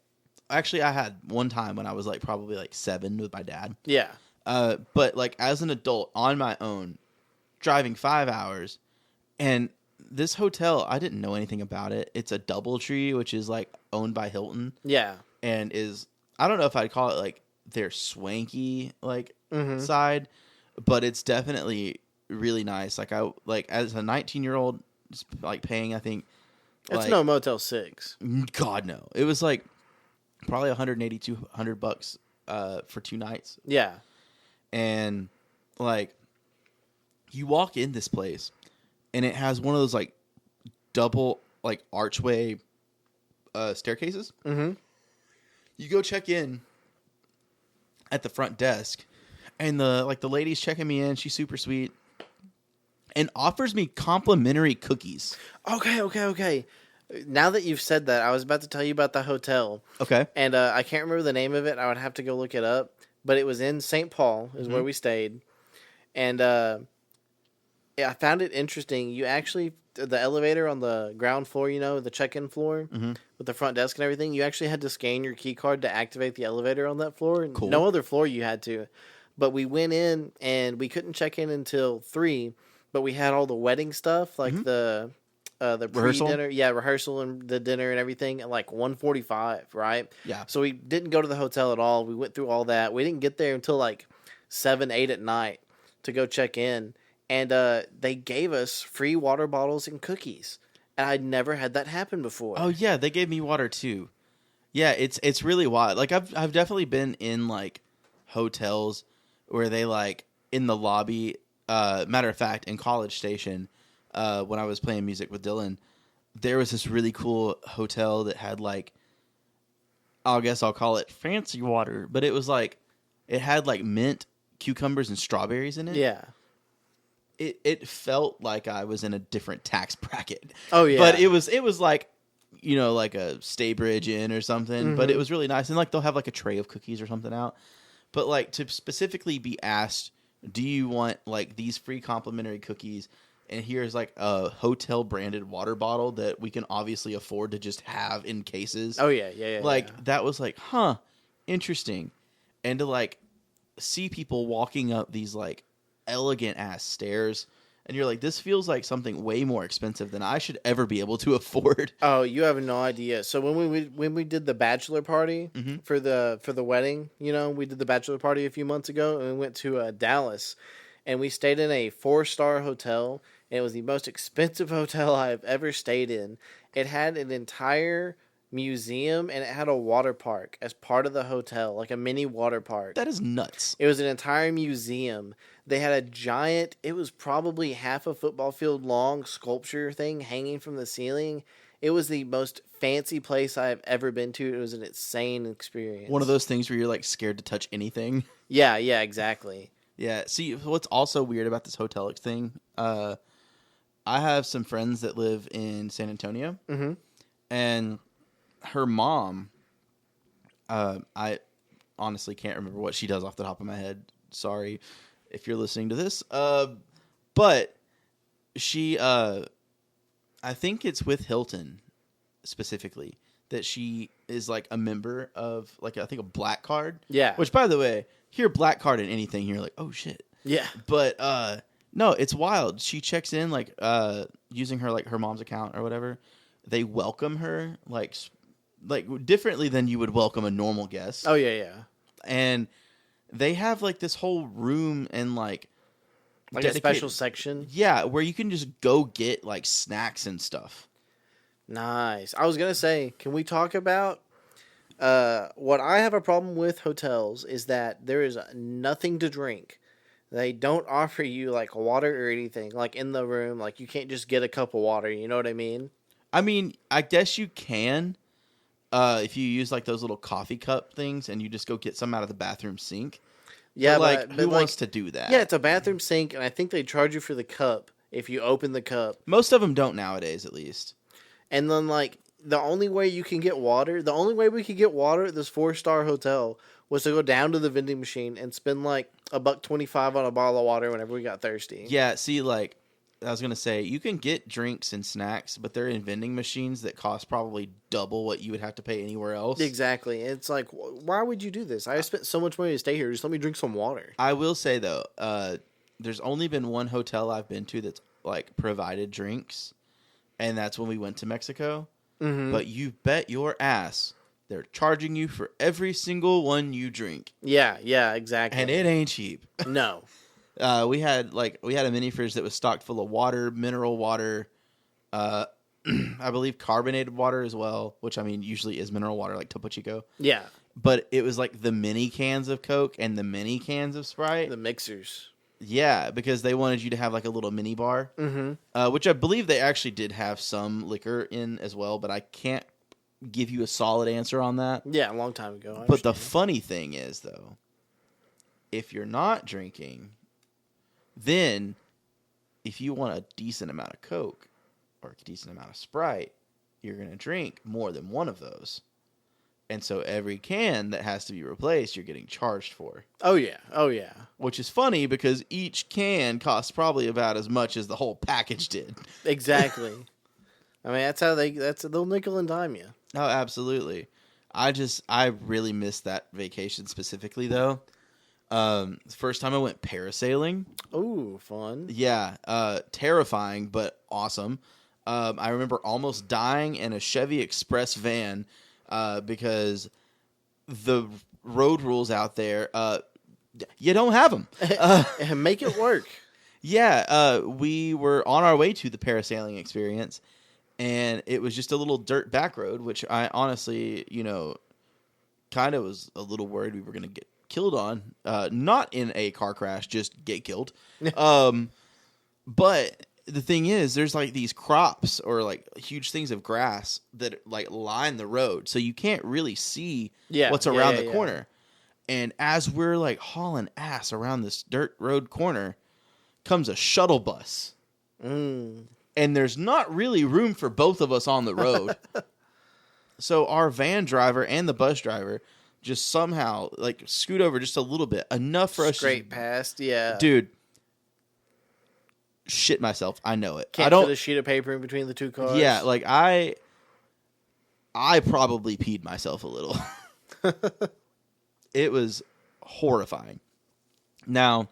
Actually, I had one time when I was like probably like 7 with my dad. Yeah. But like as an adult on my own, driving 5 hours, and this hotel, I didn't know anything about it. It's a DoubleTree, which is like owned by Hilton. Yeah. And I don't know if I'd call it like their swanky like side, but it's definitely really nice. Like as a 19-year-old, like paying, I think It's like, no Motel 6. God no. It was like probably $180-$200 for 2 nights. Yeah. And like you walk in this place and it has one of those like double like archway staircases. Mm-hmm. You go check in at the front desk and the lady's checking me in. She's super sweet and offers me complimentary cookies. Okay. Now that you've said that, I was about to tell you about the hotel. Okay. And I can't remember the name of it. I would have to go look it up. But it was in St. Paul is where we stayed. And I found it interesting. You actually, the elevator on the ground floor, the check-in floor with the front desk and everything, you actually had to scan your key card to activate the elevator on that floor. Cool. No other floor you had to. But we went in and we couldn't check in until 3, but we had all the wedding stuff, like the rehearsal? pre-dinner, rehearsal and the dinner and everything at like 1:45, right? Yeah. So we didn't go to the hotel at all. We went through all that. We didn't get there until like 7, 8 at night to go check in. And they gave us free water bottles and cookies. And I'd never had that happen before. Oh yeah, they gave me water too. Yeah, it's really wild. Like I've definitely been in like hotels where they like in the lobby matter of fact, in College Station, when I was playing music with Dylan, there was this really cool hotel that had like, I guess I'll call it fancy water, but it was like, it had like mint, cucumbers, and strawberries in it. Yeah. It felt like I was in a different tax bracket. Oh yeah. But it was like, like a Staybridge Inn or something. But it was really nice, and like they'll have like a tray of cookies or something out. But like to specifically be asked, do you want like these free complimentary cookies? And here's like a hotel branded water bottle that we can obviously afford to just have in cases. Oh yeah. Like that was like, interesting. And to like see people walking up these like elegant ass stairs, and you're like, this feels like something way more expensive than I should ever be able to afford. Oh, you have no idea. So when we did the bachelor party for the wedding, we did the bachelor party a few months ago, and we went to Dallas, and we stayed in a 4-star hotel. And it was the most expensive hotel I've ever stayed in. It had an entire museum, and it had a water park as part of the hotel, like a mini water park. That is nuts. It was an entire museum. They had a giant, it was probably half a football field long sculpture thing hanging from the ceiling. It was the most fancy place I've ever been to. It was an insane experience. One of those things where you're like scared to touch anything. Yeah, exactly. Yeah. See, what's also weird about this hotel thing, I have some friends that live in San Antonio, and her mom, I honestly can't remember what she does off the top of my head. Sorry if you're listening to this. But she, I think it's with Hilton specifically that she is like a member of like, I think a black card. Yeah. Which, by the way, hear black card in anything, you're like, oh shit. Yeah. But, no, it's wild. She checks in like using her mom's account or whatever. They welcome her like differently than you would welcome a normal guest. Oh yeah. And they have like this whole room and like a special section. Yeah, where you can just go get like snacks and stuff. Nice. I was gonna say, can we talk about what I have a problem with hotels is that there is nothing to drink. They don't offer you like water or anything like in the room. Like you can't just get a cup of water. You know what I mean? I mean, I guess you can if you use like those little coffee cup things and you just go get some out of the bathroom sink. Yeah, but who wants to do that? Yeah, it's a bathroom sink, and I think they charge you for the cup if you open the cup. Most of them don't nowadays, at least. And then like the only way we could get water at this 4-star hotel was to go down to the vending machine and spend like $1.25 on a bottle of water whenever we got thirsty. Yeah, see, like I was gonna say, you can get drinks and snacks, but they're in vending machines that cost probably double what you would have to pay anywhere else. Exactly. It's like, why would you do this? I spent so much money to stay here. Just let me drink some water. I will say though, there's only been one hotel I've been to that's like provided drinks, and that's when we went to Mexico. Mm-hmm. But you bet your ass they're charging you for every single one you drink. Yeah, exactly. And it ain't cheap. No. We had a mini fridge that was stocked full of water, mineral water, I believe carbonated water as well, which I mean usually is mineral water like Topo Chico. Yeah. But it was like the mini cans of Coke and the mini cans of Sprite. The mixers. Yeah, because they wanted you to have like a little mini bar, which I believe they actually did have some liquor in as well, but I can't give you a solid answer on that. Yeah, a long time ago. But the funny thing is, though, if you're not drinking, then if you want a decent amount of Coke or a decent amount of Sprite, you're going to drink more than one of those. And so every can that has to be replaced, you're getting charged for. Oh, yeah. Which is funny because each can costs probably about as much as the whole package did. Exactly. I mean, they'll nickel and dime you. Oh, absolutely. I really missed that vacation specifically, though. The first time I went parasailing. Ooh, fun. Yeah, terrifying, but awesome. I remember almost dying in a Chevy Express van because the road rules out there, you don't have them. Make it work. Yeah, we were on our way to the parasailing experience, and it was just a little dirt back road, which I honestly, kind of was a little worried we were going to get killed on, not in a car crash, just get killed. But the thing is, there's like these crops or like huge things of grass that like line the road, so you can't really see what's around the corner. And as we're like hauling ass around this dirt road corner, comes a shuttle bus. And there's not really room for both of us on the road. So our van driver and the bus driver just somehow like scoot over just a little bit, enough for us straight past. Yeah, dude. Shit myself. I know it. Can't fit a sheet of paper in between the two cars. Yeah, like I probably peed myself a little. It was horrifying. Now,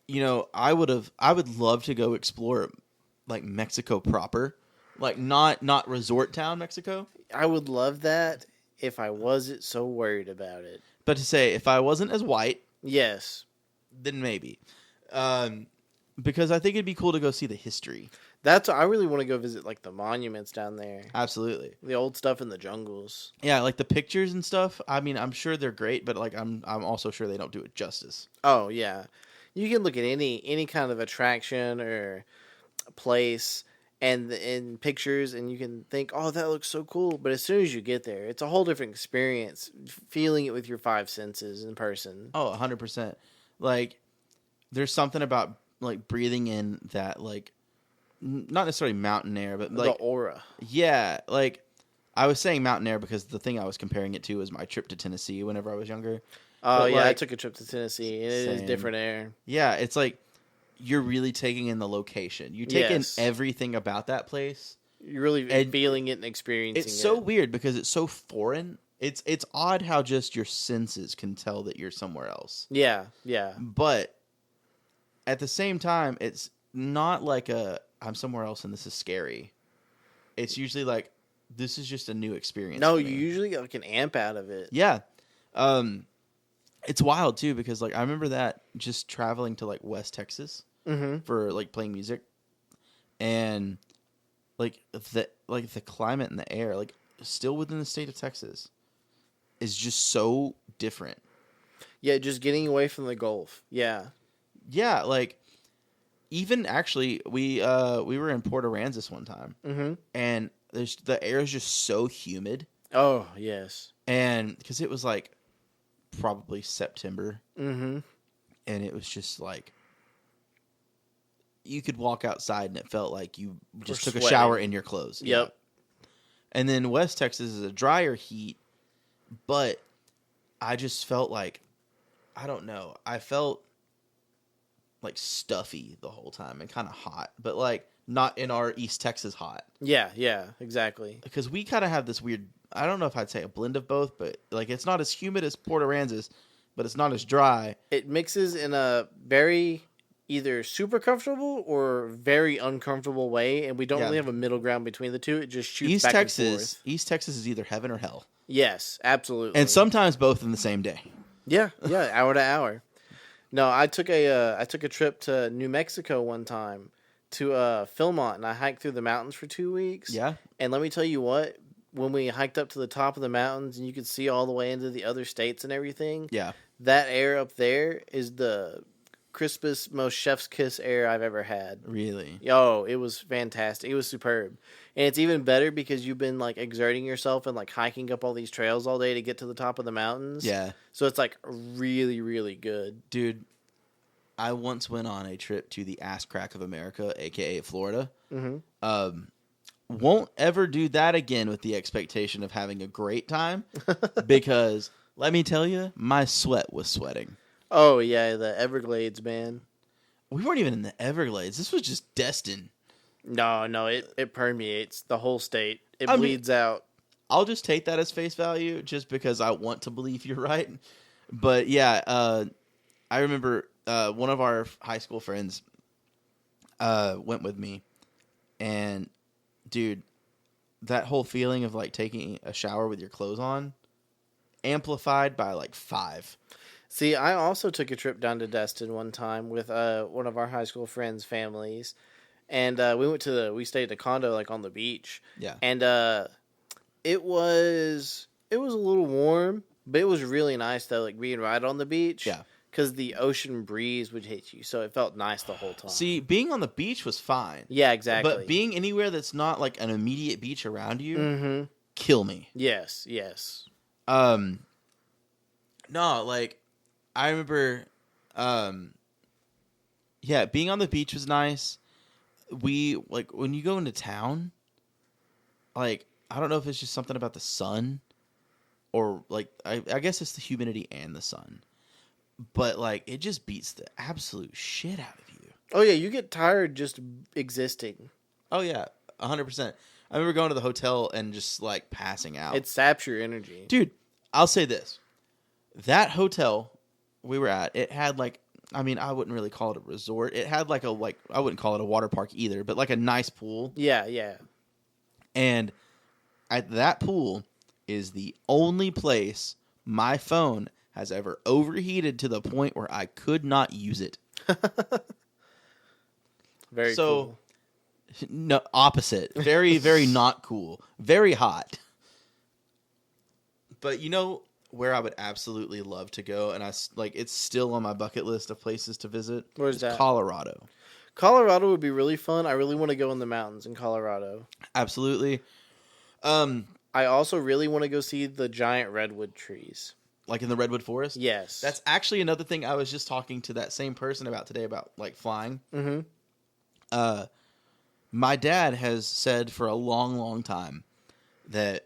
you know, I would love to go explore like Mexico proper, like not resort town Mexico. I would love that if I wasn't so worried about it. But to say if I wasn't as white, yes, then maybe. Because I think it'd be cool to go see the history. I really want to go visit like the monuments down there. Absolutely. The old stuff in the jungles. Yeah, like the pictures and stuff. I mean, I'm sure they're great, but like I'm also sure they don't do it justice. Oh, yeah. You can look at any kind of attraction or place and in pictures and you can think, "Oh, that looks so cool." But as soon as you get there, it's a whole different experience feeling it with your five senses in person. Oh, 100%. Like there's something about like breathing in that like not necessarily mountain air, but like the aura. Yeah, like I was saying mountain air because the thing I was comparing it to was my trip to Tennessee whenever I was younger. Oh, but yeah, like, I took a trip to Tennessee and it is different air. Yeah, it's like you're really taking in the location. You take in everything about that place. You're really feeling it and experiencing it. It's so weird because it's so foreign. It's odd how just your senses can tell that you're somewhere else. Yeah, yeah. But at the same time, it's not like I'm somewhere else and this is scary. It's usually like this is just a new experience. No, you usually get like an amp out of it. Yeah. It's wild too because like I remember that just traveling to like West Texas for like playing music, and like the climate and the air like still within the state of Texas is just so different. Yeah, just getting away from the Gulf. Yeah. Yeah, like even actually we were in Port Aransas one time, and the air is just so humid. Oh yes, and because it was like probably September, and it was just like you could walk outside and it felt like you just took a shower in your clothes. Yep. Yeah. And then West Texas is a drier heat, but I just felt like I don't know. I felt like stuffy the whole time and kind of hot, but like not in our East Texas hot. Yeah, yeah, exactly. Because we kind of have this weird, I don't know if I'd say a blend of both, but like it's not as humid as Port Aransas, but it's not as dry. It mixes in a very either super comfortable or very uncomfortable way, and we don't really have a middle ground between the two. It just shoots back and forth. East Texas is either heaven or hell. Yes, absolutely. And sometimes both in the same day. Yeah, yeah, hour to hour. No, I took a trip to New Mexico one time to Philmont, and I hiked through the mountains for 2 weeks. Yeah. And let me tell you what, when we hiked up to the top of the mountains and you could see all the way into the other states and everything, yeah, that air up there is the crispest, most chef's kiss air I've ever had. Really? Oh, it was fantastic. It was superb. And it's even better because you've been like exerting yourself and like hiking up all these trails all day to get to the top of the mountains. Yeah. So it's like really, really good. Dude, I once went on a trip to the ass crack of America, aka Florida. Won't ever do that again with the expectation of having a great time because let me tell you, my sweat was sweating. Oh yeah, the Everglades, man. We weren't even in the Everglades. This was just Destin. No, it permeates the whole state. It bleeds out. I'll just take that as face value just because I want to believe you're right. But yeah, I remember one of our high school friends went with me, and dude, that whole feeling of like taking a shower with your clothes on, amplified by like 5. See, I also took a trip down to Destin one time with one of our high school friends' families, and we stayed at a condo like on the beach. Yeah, and it was a little warm, But it was really nice though, like being right on the beach. Yeah. Because the ocean breeze would hit you, so it felt nice the whole time. See, being on the beach was fine. Yeah, exactly. But being anywhere that's not like an immediate beach around you, Mm-hmm. kill me. Yes, yes. No, like I remember yeah, being on the beach was nice. We like when you go into town, like I don't know if it's just something about the sun or like I guess it's the humidity and the sun. But like it just beats the absolute shit out of you. Oh yeah, you get tired just existing. Oh yeah, 100%. I remember going to the hotel and just like passing out. It saps your energy. Dude, I'll say this. That hotel we were at, it had like, I mean, I wouldn't really call it a resort. It had like I wouldn't call it a water park either, but like a nice pool. Yeah, yeah. And at that pool is the only place my phone has ever overheated to the point where I could not use it. Very cool. No, opposite. Very, very not cool. Very hot. But you know where I would absolutely love to go, and it's still on my bucket list of places to visit? Where's that? Colorado. Colorado would be really fun. I really want to go in the mountains in Colorado. Absolutely. I also really want to go see the giant redwood trees. Like in the redwood forest? Yes. That's actually another thing I was just talking to that same person about today about like flying. Mm-hmm. My dad has said for a long, long time that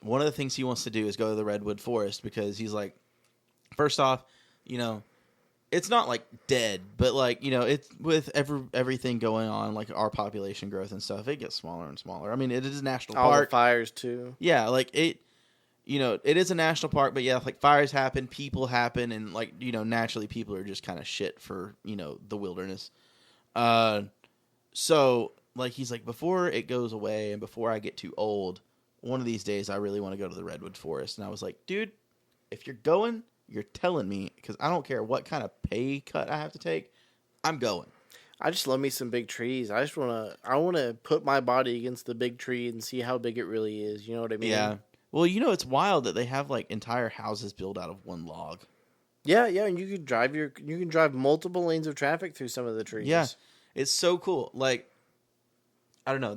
one of the things he wants to do is go to the redwood forest because he's like, first off, you know, it's not like dead, but like, you know, it's with everything going on, like our population growth and stuff, it gets smaller and smaller. I mean, it is a national All park. the fires too. Yeah, like it, you know, it is a national park, but yeah, like fires happen, people happen, and like, you know, naturally people are just kind of shit for, you know, the wilderness. So like he's like, before it goes away and before I get too old, one of these days I really want to go to the redwood forest. And I was like, dude, if you're going, you're telling me, because I don't care what kind of pay cut I have to take, I'm going. I just love me some big trees. I want to put my body against the big tree and see how big it really is. You know what I mean? Yeah. Well, you know, it's wild that they have like entire houses built out of one log. Yeah, yeah, and you can drive multiple lanes of traffic through some of the trees. Yeah. It's so cool. Like, I don't know.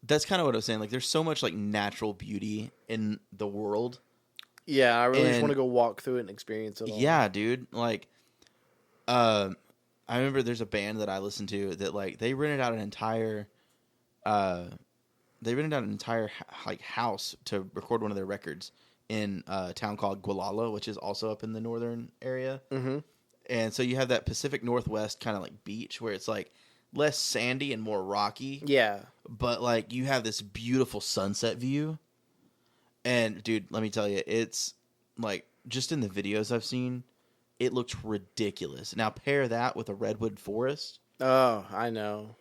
That's kind of what I was saying. Like, there's so much like natural beauty in the world. Yeah, I really just want to go walk through it and experience it all. Yeah, dude. Like, I remember there's a band that I listened to that like they rented out an entire, like house to record one of their records in a town called Gualala, which is also up in the northern area. Mm-hmm. And so you have that Pacific Northwest kind of like beach where it's like less sandy and more rocky. Yeah. But like you have this beautiful sunset view. And dude, let me tell you, it's like just in the videos I've seen, it looks ridiculous. Now pair that with a redwood forest. Oh, I know.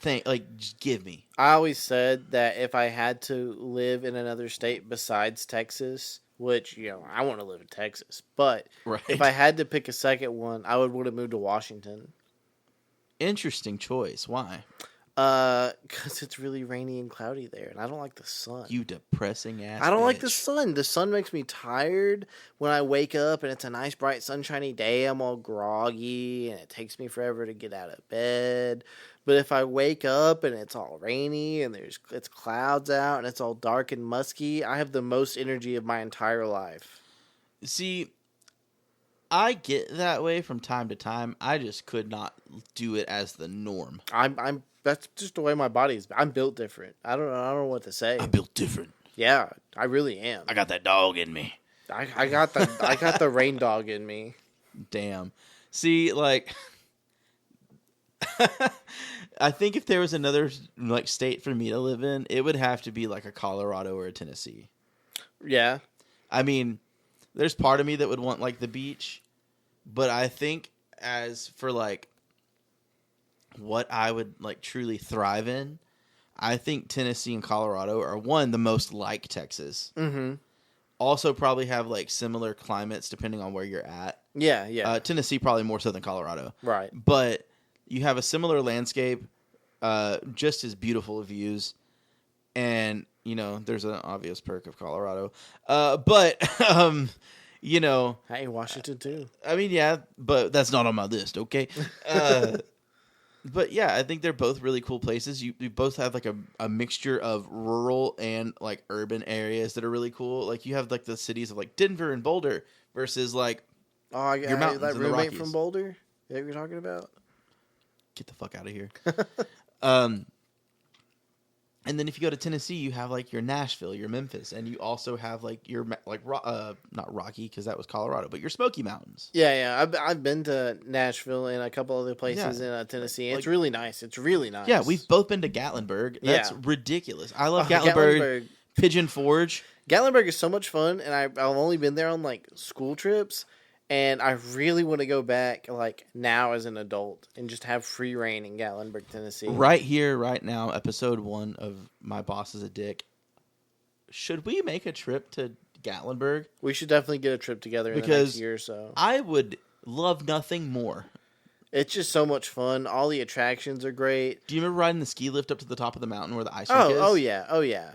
Just give me. I always said that if I had to live in another state besides Texas, which, you know, I want to live in Texas, but Right. if I had to pick a second one, I would want to move to Washington. Interesting choice. Why? Because it's really rainy and cloudy there, and I don't like the sun. You depressing ass. I don't like the bitch. sun. The sun makes me tired when I wake up and it's a nice, bright, sunshiny day. I'm all groggy, and it takes me forever to get out of bed. But if I wake up and it's all rainy and it's clouds out and it's all dark and musky, I have the most energy of my entire life. See, I get that way from time to time. I just could not do it as the norm. I'm that's just the way my body is. I'm built different. I don't know what to say. I'm built different. Yeah, I really am. I got that dog in me. I got the rain dog in me. Damn. See, like, I think if there was another like state for me to live in, it would have to be like a Colorado or a Tennessee. Yeah. I mean, there's part of me that would want like the beach, but I think as for like what I would like truly thrive in, I think Tennessee and Colorado are the most like Texas. Mm-hmm. Also probably have like similar climates depending on where you're at. Yeah, yeah. Tennessee probably more so than Colorado. Right. But you have a similar landscape, just as beautiful views. And, you know, there's an obvious perk of Colorado. But, you know. Hey, Washington too. I mean, yeah, but that's not on my list, okay? But yeah, I think they're both really cool places. You both have like a mixture of rural and like urban areas that are really cool. Like you have like the cities of like Denver and Boulder versus like your mountains that and the roommate Rockies. from Boulder. Is that what you're talking about? Get the fuck out of here. And then if you go to Tennessee, you have like your Nashville, your Memphis, and you also have like your like not Rocky because that was Colorado, but your Smoky Mountains. Yeah. I've been to Nashville and a couple other places in Tennessee. It's really nice. It's really nice. Yeah, we've both been to Gatlinburg. That's ridiculous. I love Gatlinburg. Pigeon Forge. Gatlinburg is so much fun, and I've only been there on like school trips. And I really want to go back, like, now as an adult and just have free reign in Gatlinburg, Tennessee. Right here, right now, episode 1 of My Boss is a Dick. Should we make a trip to Gatlinburg? We should definitely get a trip together in the next year or so. I would love nothing more. It's just so much fun. All the attractions are great. Do you remember riding the ski lift up to the top of the mountain where the ice rink is? Oh, yeah. Oh, yeah.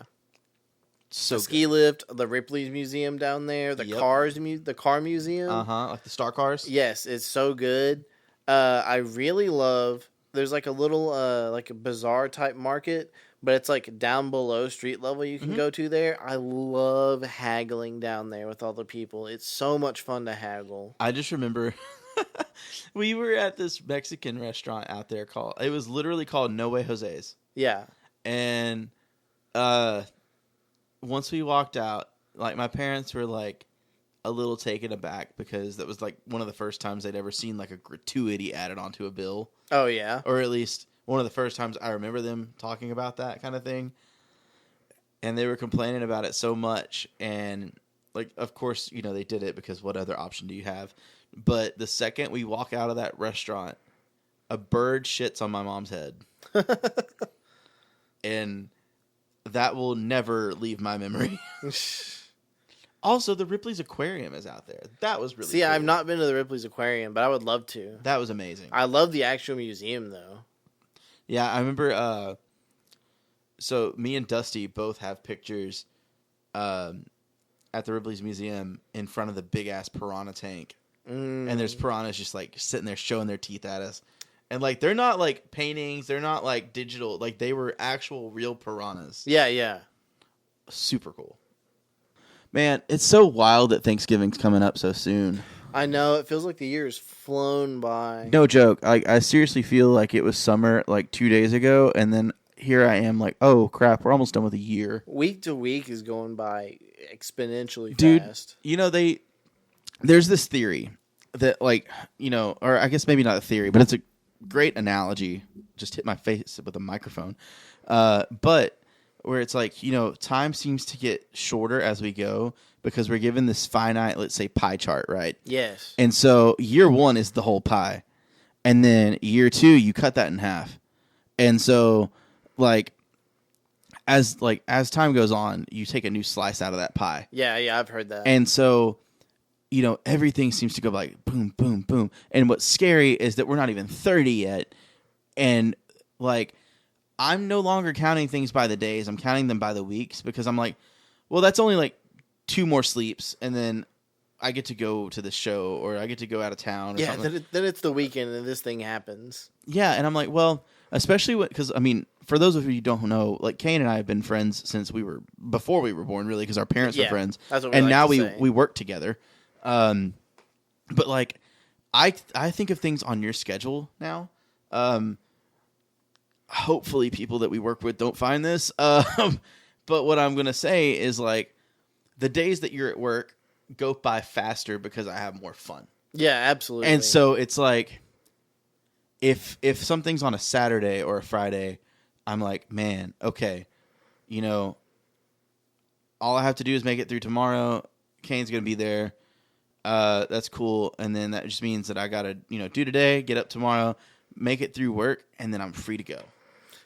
So the ski lift, the Ripley's Museum down there, the the car museum. Like the star cars. Yes, it's so good. I really love. There's like a little like a bazaar type market, but it's like down below street level. You can go to there. I love haggling down there with all the people. It's so much fun to haggle. I just remember we were at this Mexican restaurant out there it was literally called No Way Jose's. Yeah, and once we walked out, like my parents were like a little taken aback because that was like one of the first times they'd ever seen like a gratuity added onto a bill. Oh yeah. Or at least one of the first times I remember them talking about that kind of thing. And they were complaining about it so much. And like, of course, you know, they did it because what other option do you have? But the second we walk out of that restaurant, a bird shits on my mom's head. And that will never leave my memory. Also, the Ripley's Aquarium is out there. That was really cool. I've not been to the Ripley's Aquarium, but I would love to. That was amazing. I love the actual museum, though. Yeah, I remember... so, me and Dusty both have pictures at the Ripley's Museum in front of the big-ass piranha tank. And there's piranhas just, like, sitting there showing their teeth at us. And, like, they're not, like, paintings. They're not, like, digital. Like, they were actual real piranhas. Yeah, yeah. Super cool. Man, it's so wild that Thanksgiving's coming up so soon. I know. It feels like the year has flown by. No joke. I seriously feel like it was summer, like, 2 days ago. And then here I am, like, oh, crap, we're almost done with a year. Week to week is going by exponentially fast. You know, there's this theory that, like, you know, or I guess maybe not a theory, but it's a great analogy. Just hit my face with a microphone. But where it's like, you know, time seems to get shorter as we go because we're given this finite, let's say, pie chart, right? Yes. And so year 1 is the whole pie. And then year 2, you cut that in half. And so, like as time goes on, you take a new slice out of that pie. Yeah, I've heard that. And so, you know, everything seems to go like boom, boom, boom. And what's scary is that we're not even 30 yet. And, like, I'm no longer counting things by the days. I'm counting them by the weeks because I'm like, well, that's only like 2 more sleeps. And then I get to go to the show or I get to go out of town. Or something. Then it's the weekend and this thing happens. Yeah. And I'm like, well, especially because, I mean, for those of you who don't know, like Kane and I have been friends since before we were born, really, because our parents were friends. That's what we and like now to say. we work together. But like, I think of things on your schedule now. Hopefully people that we work with don't find this. But what I'm going to say is, like, the days that you're at work go by faster because I have more fun. Yeah, absolutely. And so it's like, if something's on a Saturday or a Friday, I'm like, man, okay, you know, all I have to do is make it through tomorrow. Kane's going to be there. That's cool. And then that just means that I got to, you know, do today, get up tomorrow, make it through work, and then I'm free to go.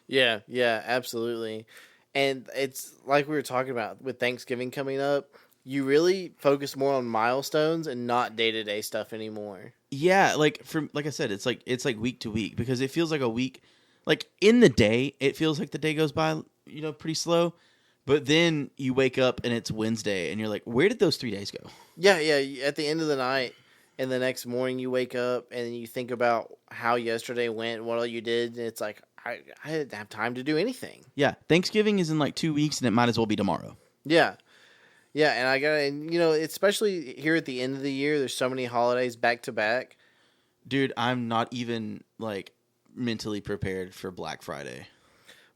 Yeah, absolutely. And it's like we were talking about with Thanksgiving coming up, you really focus more on milestones and not day-to-day stuff anymore. Yeah, like I said, it's like week to week because it feels like a week. Like in the day, it feels like the day goes by, you know, pretty slow. But then you wake up and it's Wednesday, and you're like, where did those 3 days go? Yeah, yeah. At the end of the night, and the next morning you wake up and you think about how yesterday went, what all you did, and it's like I didn't have time to do anything. Yeah, Thanksgiving is in like 2 weeks, and it might as well be tomorrow. Yeah, yeah. And and especially here at the end of the year, there's so many holidays back to back. Dude, I'm not even like mentally prepared for Black Friday.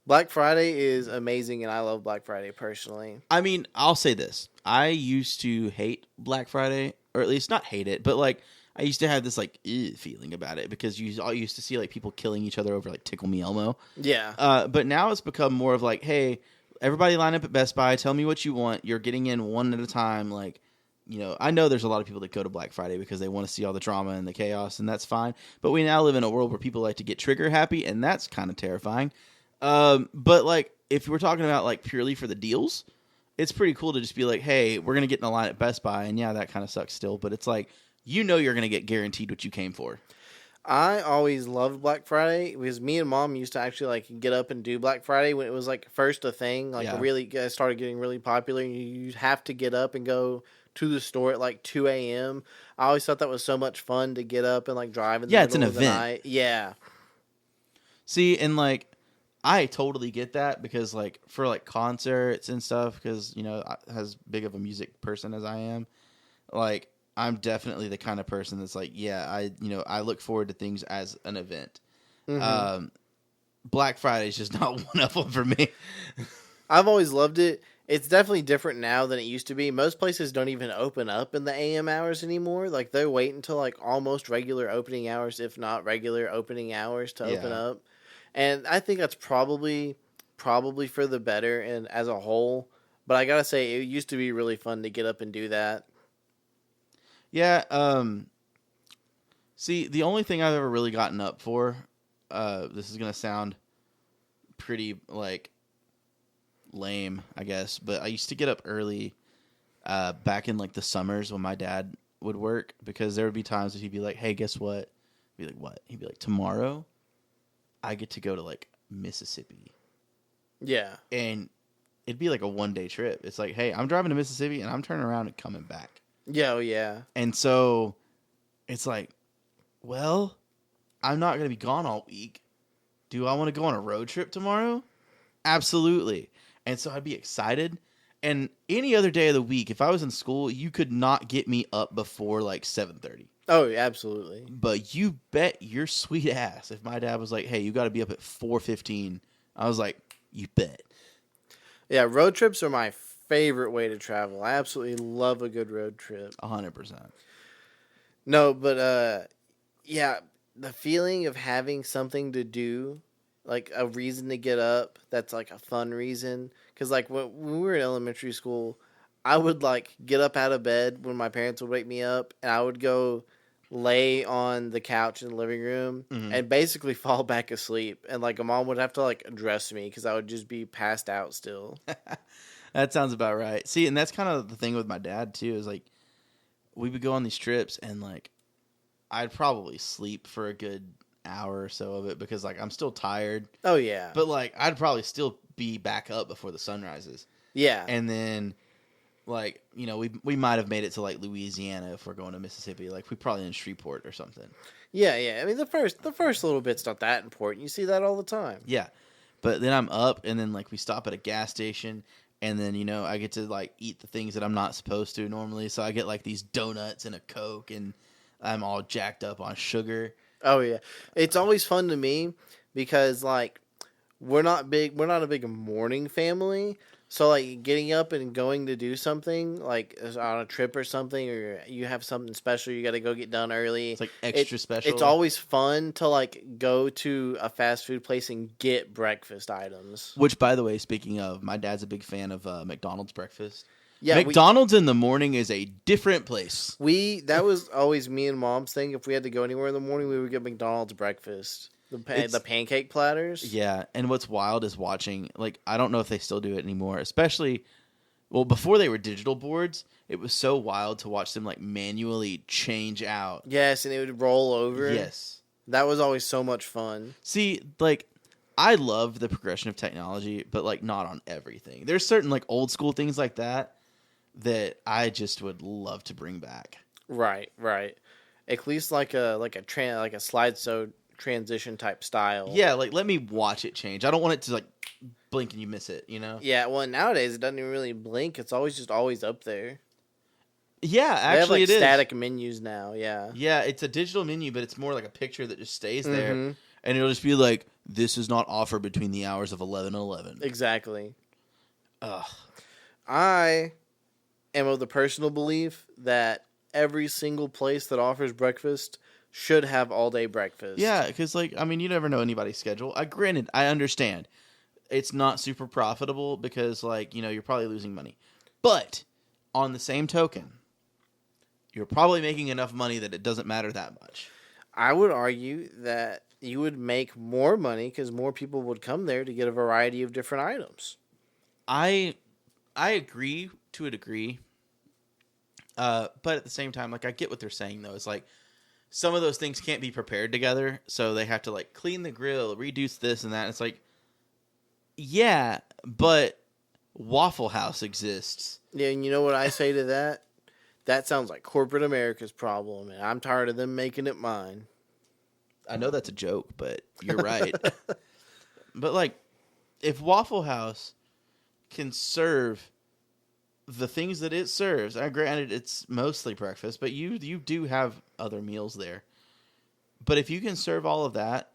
Black Friday is amazing, and I love Black Friday personally. I mean, I'll say this. I used to hate Black Friday, or at least not hate it, but like I used to have this like feeling about it because you all used to see like people killing each other over like Tickle Me Elmo. Yeah. But now it's become more of like, hey, everybody line up at Best Buy. Tell me what you want. You're getting in one at a time. Like, I know there's a lot of people that go to Black Friday because they want to see all the drama and the chaos, and that's fine. But we now live in a world where people like to get trigger happy, and that's kind of terrifying. But like, if we're talking about like purely for the deals, it's pretty cool to just be like, hey, we're going to get in a line at Best Buy. And yeah, that kind of sucks still, but it's like, you're going to get guaranteed what you came for. I always loved Black Friday because me and Mom used to actually like get up and do Black Friday when it was like first a thing, like really started getting really popular. And you'd have to get up and go to the store at like 2 a.m. I always thought that was so much fun to get up and like drive in the it's an middle of the event. night. Yeah. See, and like, I totally get that because like for like concerts and stuff, because as big of a music person as I am, like I'm definitely the kind of person that's like, yeah, I look forward to things as an event. Mm-hmm. Black Friday is just not one of them for me. I've always loved it. It's definitely different now than it used to be. Most places don't even open up in the AM hours anymore. Like they wait until like almost regular opening hours, if not regular opening hours, to open up. And I think that's probably for the better and as a whole. But I gotta say, it used to be really fun to get up and do that. Yeah. See, the only thing I've ever really gotten up for, this is gonna sound pretty like lame, I guess, but I used to get up early, back in like the summers when my dad would work, because there would be times that he'd be like, "Hey, guess what?" I'd be like, "What?" He'd be like, "Tomorrow, I get to go to like Mississippi." Yeah. And it'd be like a 1-day trip. It's like, hey, I'm driving to Mississippi and I'm turning around and coming back. Yeah, oh yeah. And so it's like, well, I'm not going to be gone all week. Do I want to go on a road trip tomorrow? Absolutely. And so I'd be excited. And any other day of the week, if I was in school, you could not get me up before like 7:30. Oh, absolutely. But you bet your sweet ass if my dad was like, hey, you got to be up at 4:15. I was like, you bet. Yeah, road trips are my favorite way to travel. I absolutely love a good road trip. 100%. No, but yeah, the feeling of having something to do, like a reason to get up, that's like a fun reason. Because like when we were in elementary school, I would like get up out of bed when my parents would wake me up, and I would go lay on the couch in the living room and basically fall back asleep. And like a mom would have to like dress me because I would just be passed out still. That sounds about right. See, and that's kind of the thing with my dad too, is like we would go on these trips and like I'd probably sleep for a good hour or so of it because like I'm still tired. Oh yeah. But like I'd probably still be back up before the sun rises. Yeah. And then like, we might have made it to like Louisiana if we're going to Mississippi. Like we probably in Shreveport or something. Yeah, yeah. I mean the first little bit's not that important. You see that all the time. Yeah. But then I'm up and then like we stop at a gas station and then, I get to like eat the things that I'm not supposed to normally. So I get like these donuts and a Coke and I'm all jacked up on sugar. Oh yeah. It's always fun to me because like we're not a big morning family. So like getting up and going to do something like on a trip or something, or you have something special you got to go get done early. It's like extra special. It's always fun to like go to a fast food place and get breakfast items. Which, by the way, speaking of, my dad's a big fan of McDonald's breakfast. Yeah, McDonald's in the morning is a different place. That was always me and Mom's thing. If we had to go anywhere in the morning, we would get McDonald's breakfast. The pancake platters? Yeah, and what's wild is watching, like, I don't know if they still do it anymore, especially, well, before they were digital boards, it was so wild to watch them, like, manually change out. Yes, and it would roll over. Yes. That was always so much fun. See, like, I love the progression of technology, but like not on everything. There's certain like old school things like that I just would love to bring back. Right, right. At least like a slideshow transition type style. Yeah, like let me watch it change. I don't want it to like blink and you miss it, Yeah, well nowadays it doesn't even really blink. It's always up there. Yeah, They have actually like it is. static menus now, yeah. Yeah, it's a digital menu, but it's more like a picture that just stays there. Mhm. And it'll just be like, this is not offered between the hours of 11 and 11. Exactly. Ugh. I am of the personal belief that every single place that offers breakfast should have all day breakfast. Yeah, because, like, I mean, you never know anybody's schedule. Granted, I understand. It's not super profitable because, like, you're probably losing money. But, on the same token, you're probably making enough money that it doesn't matter that much. I would argue that you would make more money because more people would come there to get a variety of different items. I agree to a degree. But at the same time, like, I get what they're saying, though. It's like, some of those things can't be prepared together, so they have to, like, clean the grill, reduce this and that. And it's like, yeah, but Waffle House exists. Yeah, and you know what I say to that? That sounds like corporate America's problem, and I'm tired of them making it mine. I know that's a joke, but you're right. But, like, if Waffle House can serve the things that it serves, granted it's mostly breakfast, but you do have other meals there. But if you can serve all of that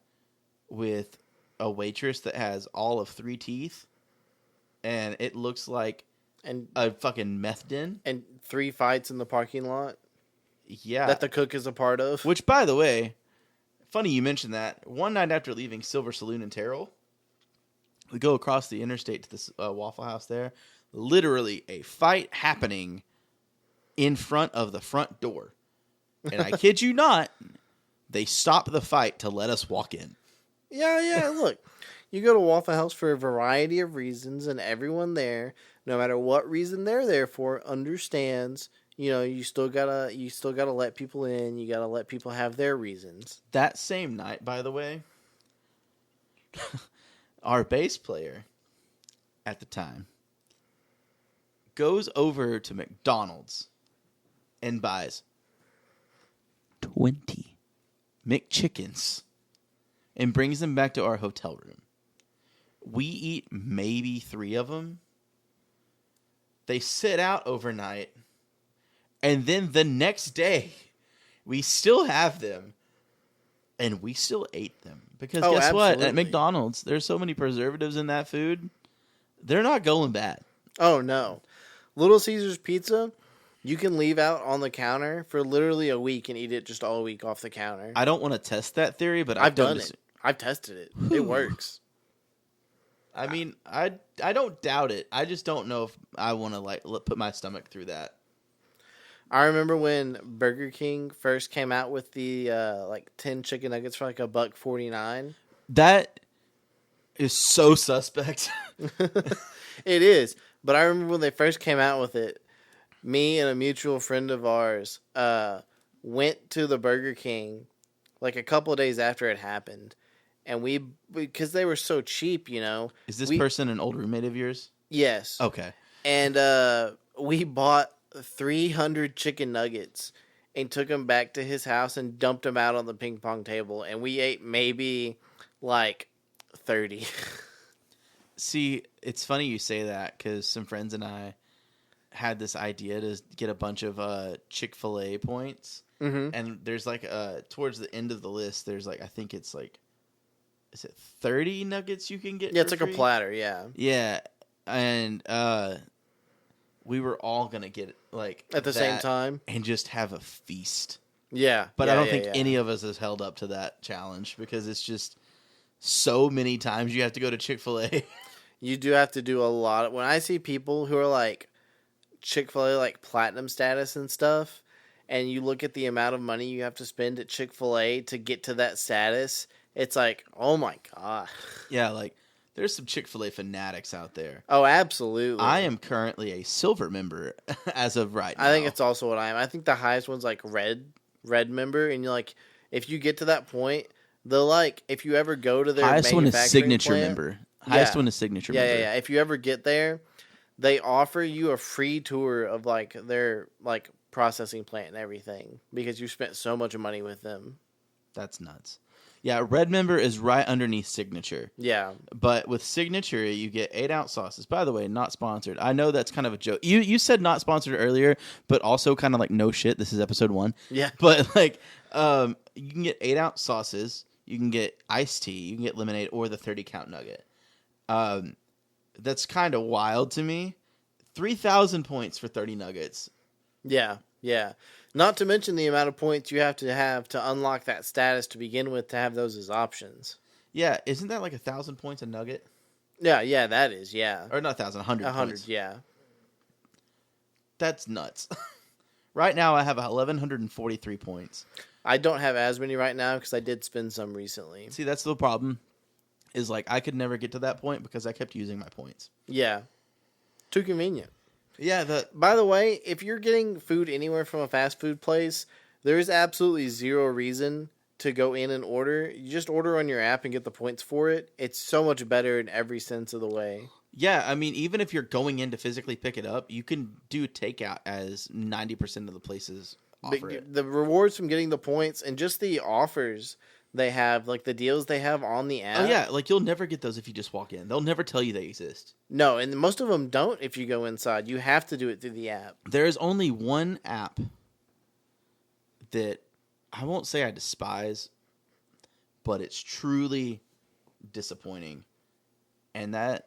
with a waitress that has all of 3 teeth, and it looks like a fucking meth den, and 3 fights in the parking lot, yeah, that the cook is a part of. Which, by the way, funny you mentioned that. One night after leaving Silver Saloon in Terrell, we go across the interstate to this Waffle House there. Literally a fight happening in front of the front door. And I kid you not, they stopped the fight to let us walk in. Yeah, look. You go to Waffle House for a variety of reasons, and everyone there, no matter what reason they're there for, understands, you still gotta let people in, you gotta let people have their reasons. That same night, by the way, our bass player at the time goes over to McDonald's and buys 20 McChickens and brings them back to our hotel room. We eat maybe 3 of them. They sit out overnight. And then the next day, we still have them. And we still ate them. Because guess what? At McDonald's, there's so many preservatives in that food. They're not going bad. Oh, no. Little Caesars Pizza, you can leave out on the counter for literally a week and eat it just all week off the counter. I don't want to test that theory, but I've done it. I've tested it. It works. I mean, I don't doubt it. I just don't know if I want to put my stomach through that. I remember when Burger King first came out with the 10 chicken nuggets for like $1.49. That is so suspect. It is. But I remember when they first came out with it, me and a mutual friend of ours went to the Burger King like a couple of days after it happened. And because they were so cheap, Is this person an old roommate of yours? Yes. Okay. And we bought 300 chicken nuggets and took them back to his house and dumped them out on the ping pong table. And we ate maybe like 30. See, it's funny you say that because some friends and I had this idea to get a bunch of Chick-fil-A points. Mm-hmm. And there's like towards the end of the list, there's like, I think it's like, is it 30 nuggets you can get? Yeah, it's like free? a platter, yeah. Yeah. And we were all going to get like at the same time and just have a feast. Yeah. But I don't think any of us has held up to that challenge because it's just so many times you have to go to Chick-fil-A. You do have to do a lot. When I see people who are like Chick-fil-A, like platinum status and stuff, and you look at the amount of money you have to spend at Chick-fil-A to get to that status, it's like, oh my God. Yeah, like there's some Chick-fil-A fanatics out there. Oh, absolutely. I am currently a silver member as of right now. I think it's also what I am. I think the highest one's like red member, and you're like, if you get to that point, They'll like if you ever go to their Highest one is manufacturing signature plant, member. Highest Yeah. one is signature Yeah, member. yeah, yeah. If you ever get there, they offer you a free tour of like their like processing plant and everything because you spent so much money with them. That's nuts. Yeah, red member is right underneath signature. Yeah. But with signature, you get 8-ounce sauces. By the way, not sponsored. I know that's kind of a joke. You said not sponsored earlier, but also kind of like no shit. This is episode 1. Yeah. But like, you can get 8-ounce sauces. You can get iced tea. You can get lemonade or the 30-count nugget. That's kind of wild to me. 3,000 points for 30 nuggets. Yeah. Yeah. Not to mention the amount of points you have to unlock that status to begin with to have those as options. Yeah, isn't that like 1,000 points a nugget? Yeah, yeah, that is, yeah. Or not 1,000, 100 100, points. yeah. That's nuts. Right now, I have 1,143 points. I don't have as many right now because I did spend some recently. See, that's the problem. Is like I could never get to that point because I kept using my points. Yeah. Too convenient. Yeah, By the way, if you're getting food anywhere from a fast food place, there is absolutely zero reason to go in and order. You just order on your app and get the points for it. It's so much better in every sense of the way. yeah. I mean, even if you're going in to physically pick it up, you can do takeout as 90% of the places offer it. The rewards from getting the points and just the offers they have, like the deals they have on the app. Oh yeah, like you'll never get those if you just walk in. They'll never tell you they exist. No, and most of them don't if you go inside. You have to do it through the app. There is only one app that I won't say I despise, but it's truly disappointing. And that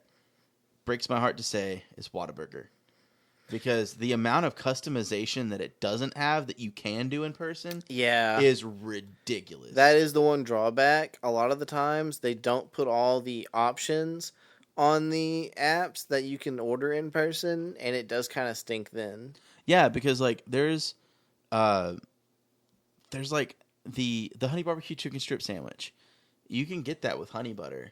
breaks my heart to say is Whataburger. Because the amount of customization that it doesn't have that you can do in person Yeah. is ridiculous. That is the one drawback. A lot of the times they don't put all the options on the apps that you can order in person, and it does kind of stink then. Yeah, because like there's like the honey barbecue chicken strip sandwich. You can get that with honey butter.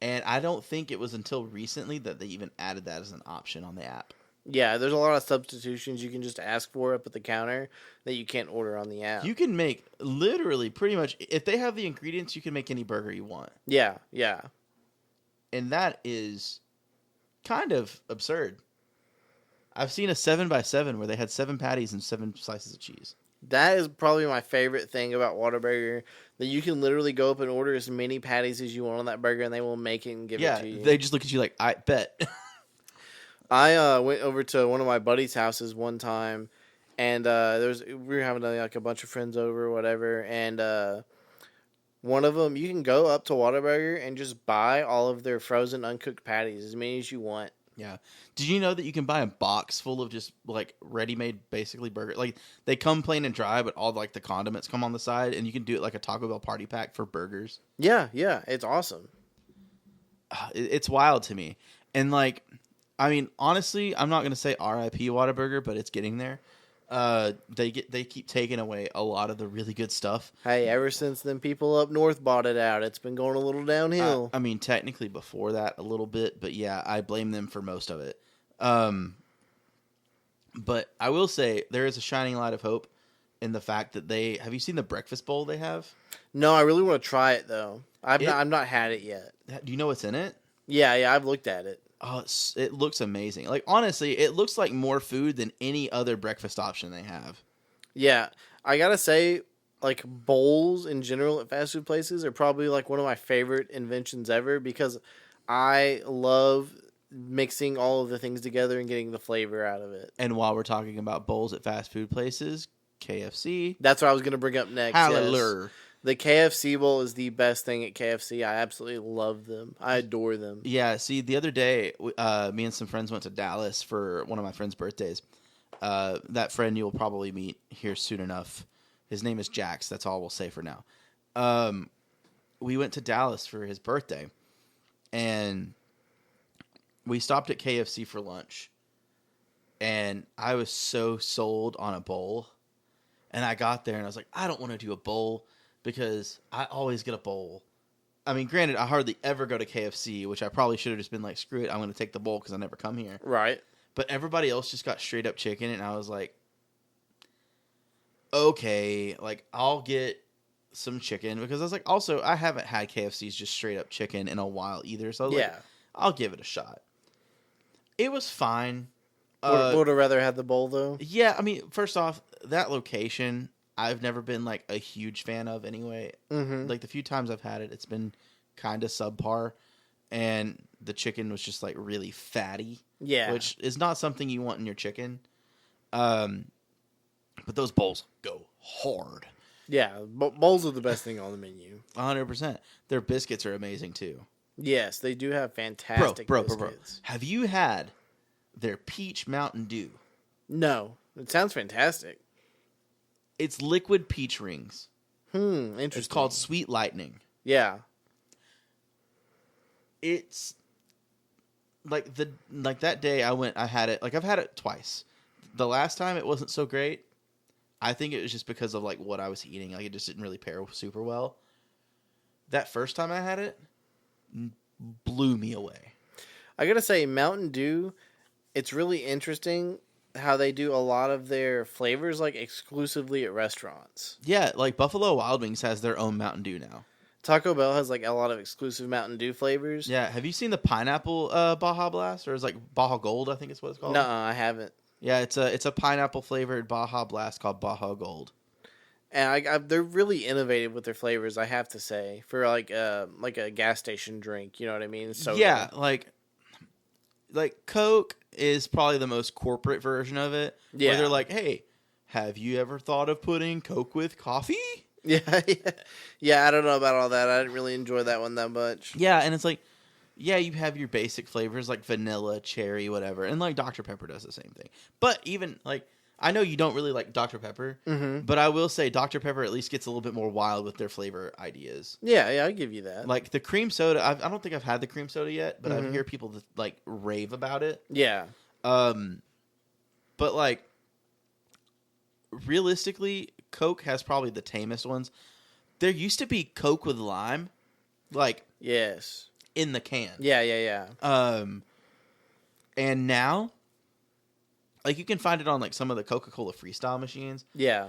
And I don't think it was until recently that they even added that as an option on the app. Yeah, there's a lot of substitutions you can just ask for up at the counter that you can't order on the app. You can make literally pretty much, if they have the ingredients, you can make any burger you want. Yeah, yeah. And that is kind of absurd. I've seen a 7x7 where they had 7 patties and 7 slices of cheese. That is probably my favorite thing about Whataburger, that you can literally go up and order as many patties as you want on that burger, and they will make it and give it to you. They just look at you like, I bet. I went over to one of my buddies' houses one time, and we were having like a bunch of friends over or whatever, and one of them, you can go up to Whataburger and just buy all of their frozen uncooked patties, as many as you want. Yeah. Did you know that you can buy a box full of just like ready-made basically burger? Like they come plain and dry, but all like the condiments come on the side, and you can do it like a Taco Bell party pack for burgers. Yeah, yeah, it's awesome. It's wild to me. And like, I mean, honestly, I'm not gonna say R.I.P. Whataburger, but it's getting there. They keep taking away a lot of the really good stuff. Hey, ever since then, people up north bought it out. It's been going a little downhill. I mean, technically before that a little bit, but yeah, I blame them for most of it. But I will say there is a shining light of hope in the fact that have you seen the breakfast bowl they have? No, I really want to try it though. I've not had it yet. Do you know what's in it? Yeah, I've looked at it. Oh, it looks amazing. Like honestly, it looks like more food than any other breakfast option they have. Yeah, I gotta say, like bowls in general at fast food places are probably like one of my favorite inventions ever because I love mixing all of the things together and getting the flavor out of it. And while we're talking about bowls at fast food places, KFC. That's what I was gonna bring up next. Hallelujah. Yes. The KFC bowl is the best thing at KFC. I absolutely love them. I adore them. Yeah, see, the other day, me and some friends went to Dallas for one of my friend's birthdays. That friend you'll probably meet here soon enough. His name is Jax. That's all we'll say for now. We went to Dallas for his birthday, and we stopped at KFC for lunch. And I was so sold on a bowl. And I got there, and I was like, I don't want to do a bowl because I always get a bowl. I mean, granted, I hardly ever go to KFC, which I probably should have just been like, screw it, I'm going to take the bowl because I never come here. Right. But everybody else just got straight up chicken, and I was like, okay, like I'll get some chicken because I was like, also I haven't had KFC's just straight up chicken in a while either, so I was like, I'll give it a shot. It was fine. Would have rather had the bowl though. Yeah, I mean, first off, that location I've never been like a huge fan of anyway. Mm-hmm. Like the few times I've had it, it's been kind of subpar, and the chicken was just like really fatty. Yeah, which is not something you want in your chicken. But those bowls go hard. Yeah, bowls are the best thing on the menu. 100%. Their biscuits are amazing too. Yes, they do have fantastic biscuits. Bro. Have you had their peach Mountain Dew? No, it sounds fantastic. It's liquid peach rings. Interesting. It's called Sweet Lightning. Yeah. It's like that day I had it. Like I've had it twice. The last time it wasn't so great. I think it was just because of like what I was eating. Like it just didn't really pair super well. That first time I had it blew me away. I gotta say, Mountain Dew, it's really interesting how they do a lot of their flavors like exclusively at restaurants. Yeah, like Buffalo Wild Wings has their own Mountain Dew now. Taco Bell has like a lot of exclusive Mountain Dew flavors. Yeah, have you seen the pineapple Baja Blast, or is like Baja Gold? I think it's what it's called. No, I haven't. Yeah, it's a pineapple flavored Baja Blast called Baja Gold. And they're really innovative with their flavors, I have to say, for like a gas station drink. You know what I mean? So yeah, like Coke is probably the most corporate version of it. Yeah, where they're like, hey, have you ever thought of putting Coke with coffee? Yeah. I don't know about all that. I didn't really enjoy that one that much. Yeah, and it's like, yeah, you have your basic flavors like vanilla, cherry, whatever, and like Dr. Pepper does the same thing. But even like, I know you don't really like Dr. Pepper, but I will say Dr. Pepper at least gets a little bit more wild with their flavor ideas. Yeah, I give you that. Like the cream soda, I don't think I've had the cream soda yet, but I hear people that, like rave about it. Yeah. But like realistically, Coke has probably the tamest ones. There used to be Coke with lime, like yes, in the can. Yeah. And now, like you can find it on like some of the Coca-Cola Freestyle machines. Yeah.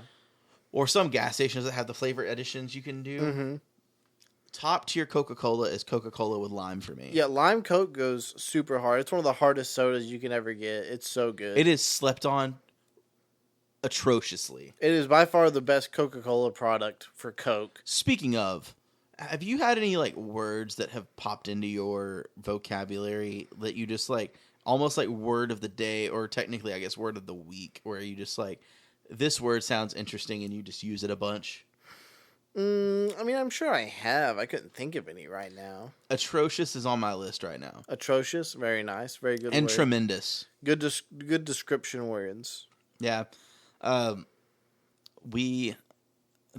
Or some gas stations that have the flavor additions you can do. Mm-hmm. Top tier Coca-Cola is Coca-Cola with lime for me. Yeah, lime Coke goes super hard. It's one of the hardest sodas you can ever get. It's so good. It is slept on atrociously. It is by far the best Coca-Cola product for Coke. Speaking of, have you had any like words that have popped into your vocabulary that you just like almost like word of the day, or technically I guess word of the week, where you just like, this word sounds interesting and you just use it a bunch? I mean, I'm sure I have. I couldn't think of any right now. Atrocious is on my list right now. Atrocious, very nice, very good. And word. tremendous. Good description words. Yeah. We,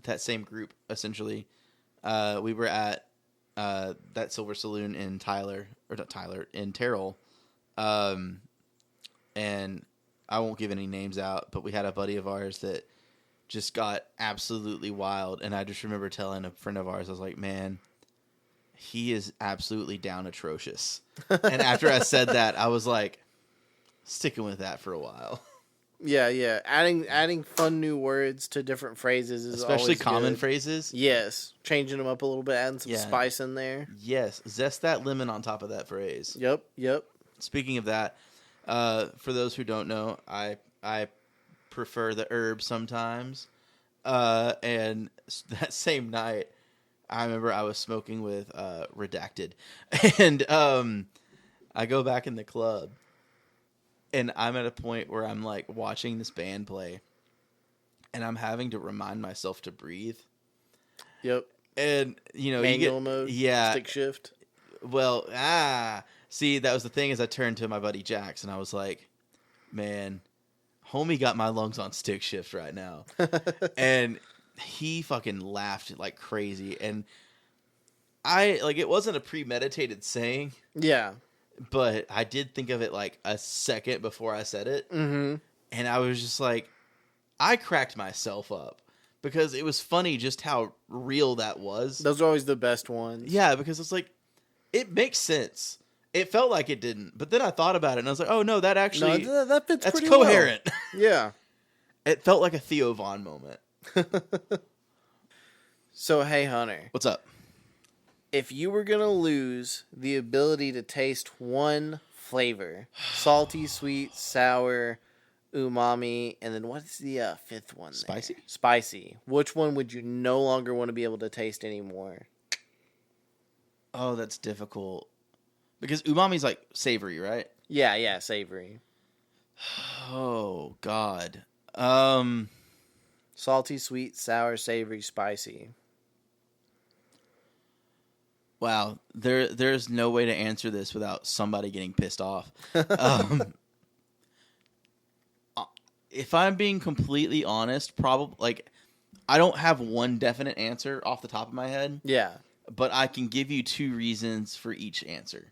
that same group, essentially, we were at that Silver Saloon in in Terrell. And I won't give any names out, but we had a buddy of ours that just got absolutely wild. And I just remember telling a friend of ours, I was like, man, he is absolutely down atrocious. And after I said that, I was like, sticking with that for a while. Yeah. Adding fun new words to different phrases is especially always common good. phrases. Yes, changing them up a little bit, adding some spice in there. Yes, zest that lemon on top of that phrase. Yep. Speaking of that, for those who don't know, I prefer the herb sometimes. And that same night, I remember I was smoking with Redacted, and I go back in the club. And I'm at a point where I'm like watching this band play, and I'm having to remind myself to breathe. Yep. And you know, manual mode. Yeah. Stick shift. Well, see, that was the thing. Is I turned to my buddy Jax, and I was like, "Man, homie got my lungs on stick shift right now," and he fucking laughed like crazy. And I like, it wasn't a premeditated saying. Yeah. But I did think of it like a second before I said it. Mm-hmm. And I was just like, I cracked myself up because it was funny just how real that was. Those are always the best ones. Yeah, because it's like, it makes sense. It felt like it didn't. But then I thought about it and I was like, oh no, that actually, that fits that's pretty coherent. Well. Yeah. It felt like a Theo Von moment. So, hey, Hunter, What's up? if you were going to lose the ability to taste one flavor, salty, sweet, sour, umami, and then what's the fifth one there? Spicy? Spicy. Which one would you no longer want to be able to taste anymore? Oh, that's difficult. Because umami's like savory, right? Yeah, savory. Oh God. Salty, sweet, sour, savory, spicy. Wow. There's no way to answer this without somebody getting pissed off. Um, if I'm being completely honest, probably like I don't have one definite answer off the top of my head, Yeah. but I can give you two reasons for each answer.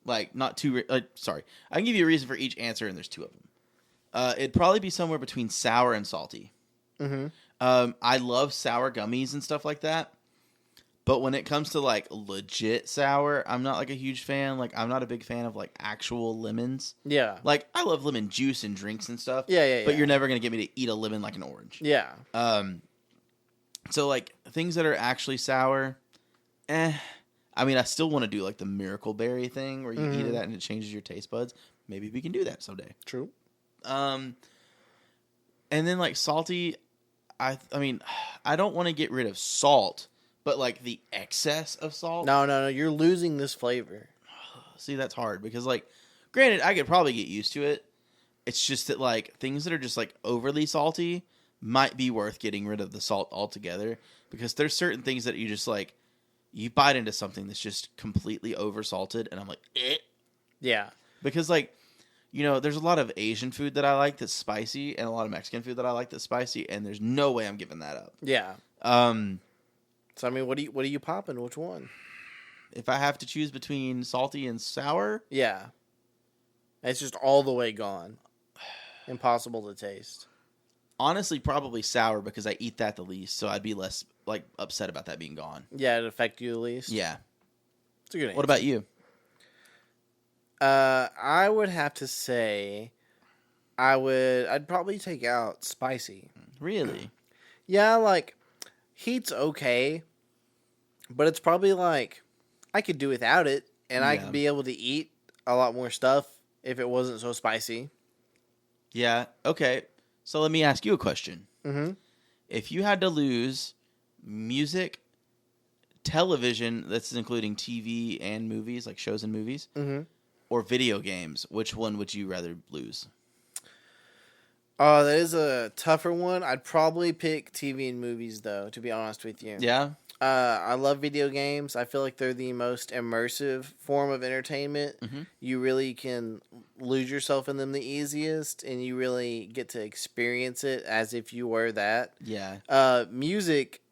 Like not two. Sorry, I can give you a reason for each answer, and there's two of them. It'd probably be somewhere between sour and salty. Mm-hmm. I love sour gummies and stuff like that. But when it comes to like legit sour, I'm not like a huge fan. Like I'm not a big fan of like actual lemons. Yeah. Like I love lemon juice and drinks and stuff. Yeah. But you're never gonna get me to eat a lemon like an orange. Yeah. So like things that are actually sour, I mean, I still want to do like the Miracle Berry thing where you eat it and it changes your taste buds. Maybe we can do that someday. True. And then like salty, I mean, I don't want to get rid of salt, but like the excess of salt. No. You're losing this flavor. See, that's hard because like, granted, I could probably get used to it. It's just that like things that are just like overly salty might be worth getting rid of the salt altogether because there's certain things that you just like, you bite into something that's just completely over salted and I'm like, eh. Yeah. Because like, you know, there's a lot of Asian food that I like that's spicy and a lot of Mexican food that I like that's spicy and there's no way I'm giving that up. Yeah. So I mean, what are you popping? Which one? If I have to choose between salty and sour, Yeah. It's just all the way gone. Impossible to taste. honestly, probably sour because I eat that the least, so I'd be less like upset about that being gone. Yeah, it affect you the least. Yeah. It's a good answer. What about you? I would have to say I'd probably take out spicy. Really? Yeah, like heat's okay, but it's probably like I could do without it and I could be able to eat a lot more stuff if it wasn't so spicy. Yeah. Okay. So let me ask you a question. Mm-hmm. If you had to lose music, television, that's including TV and movies, like shows and movies, or video games, which one would you rather lose? Oh, that is a tougher one. I'd probably pick TV and movies, though, to be honest with you. Yeah? I love video games. I feel like they're the most immersive form of entertainment. Mm-hmm. You really can lose yourself in them the easiest, and you really get to experience it as if you were that. Yeah. Music,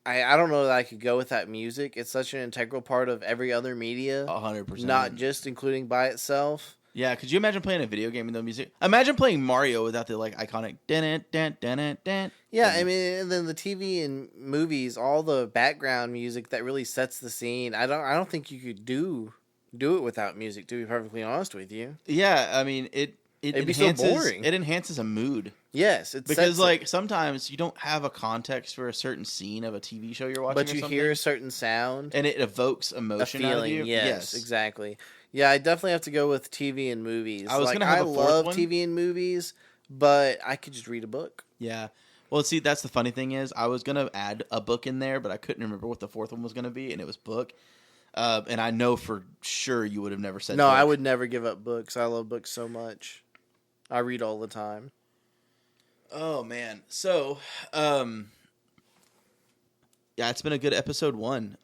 I don't know that I could go without music. It's such an integral part of every other media, 100%. not just including by itself. Yeah, could you imagine playing a video game with no music? Imagine playing Mario without the like iconic dun. Yeah, I mean, and then the TV and movies, all the background music that really sets the scene. I don't think you could do it without music. To be perfectly honest with you. Yeah, I mean it'd enhances, be so boring. It enhances a mood. Yes, it's Because like sometimes you don't have a context for a certain scene of a TV show you're watching, but or you something, hear a certain sound, and it evokes a emotion out of feeling. you. Yes, exactly. Yeah, I definitely have to go with TV and movies. I was gonna have a fourth love one. TV and movies, but I could just read a book. Yeah. Well, see, that's the funny thing is I was gonna add a book in there, but I couldn't remember what the fourth one was gonna be, and it was book. And I know for sure you would have never said. No, book. I would never give up books. I love books so much. I read all the time. Oh man. So, yeah, it's been a good episode 1.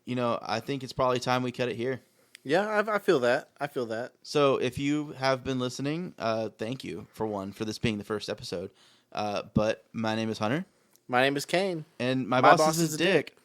You know, I think it's probably time we cut it here. Yeah, I feel that. So if you have been listening, thank you for this being the first episode. But my name is Hunter. My name is Kane. And my boss is Dick.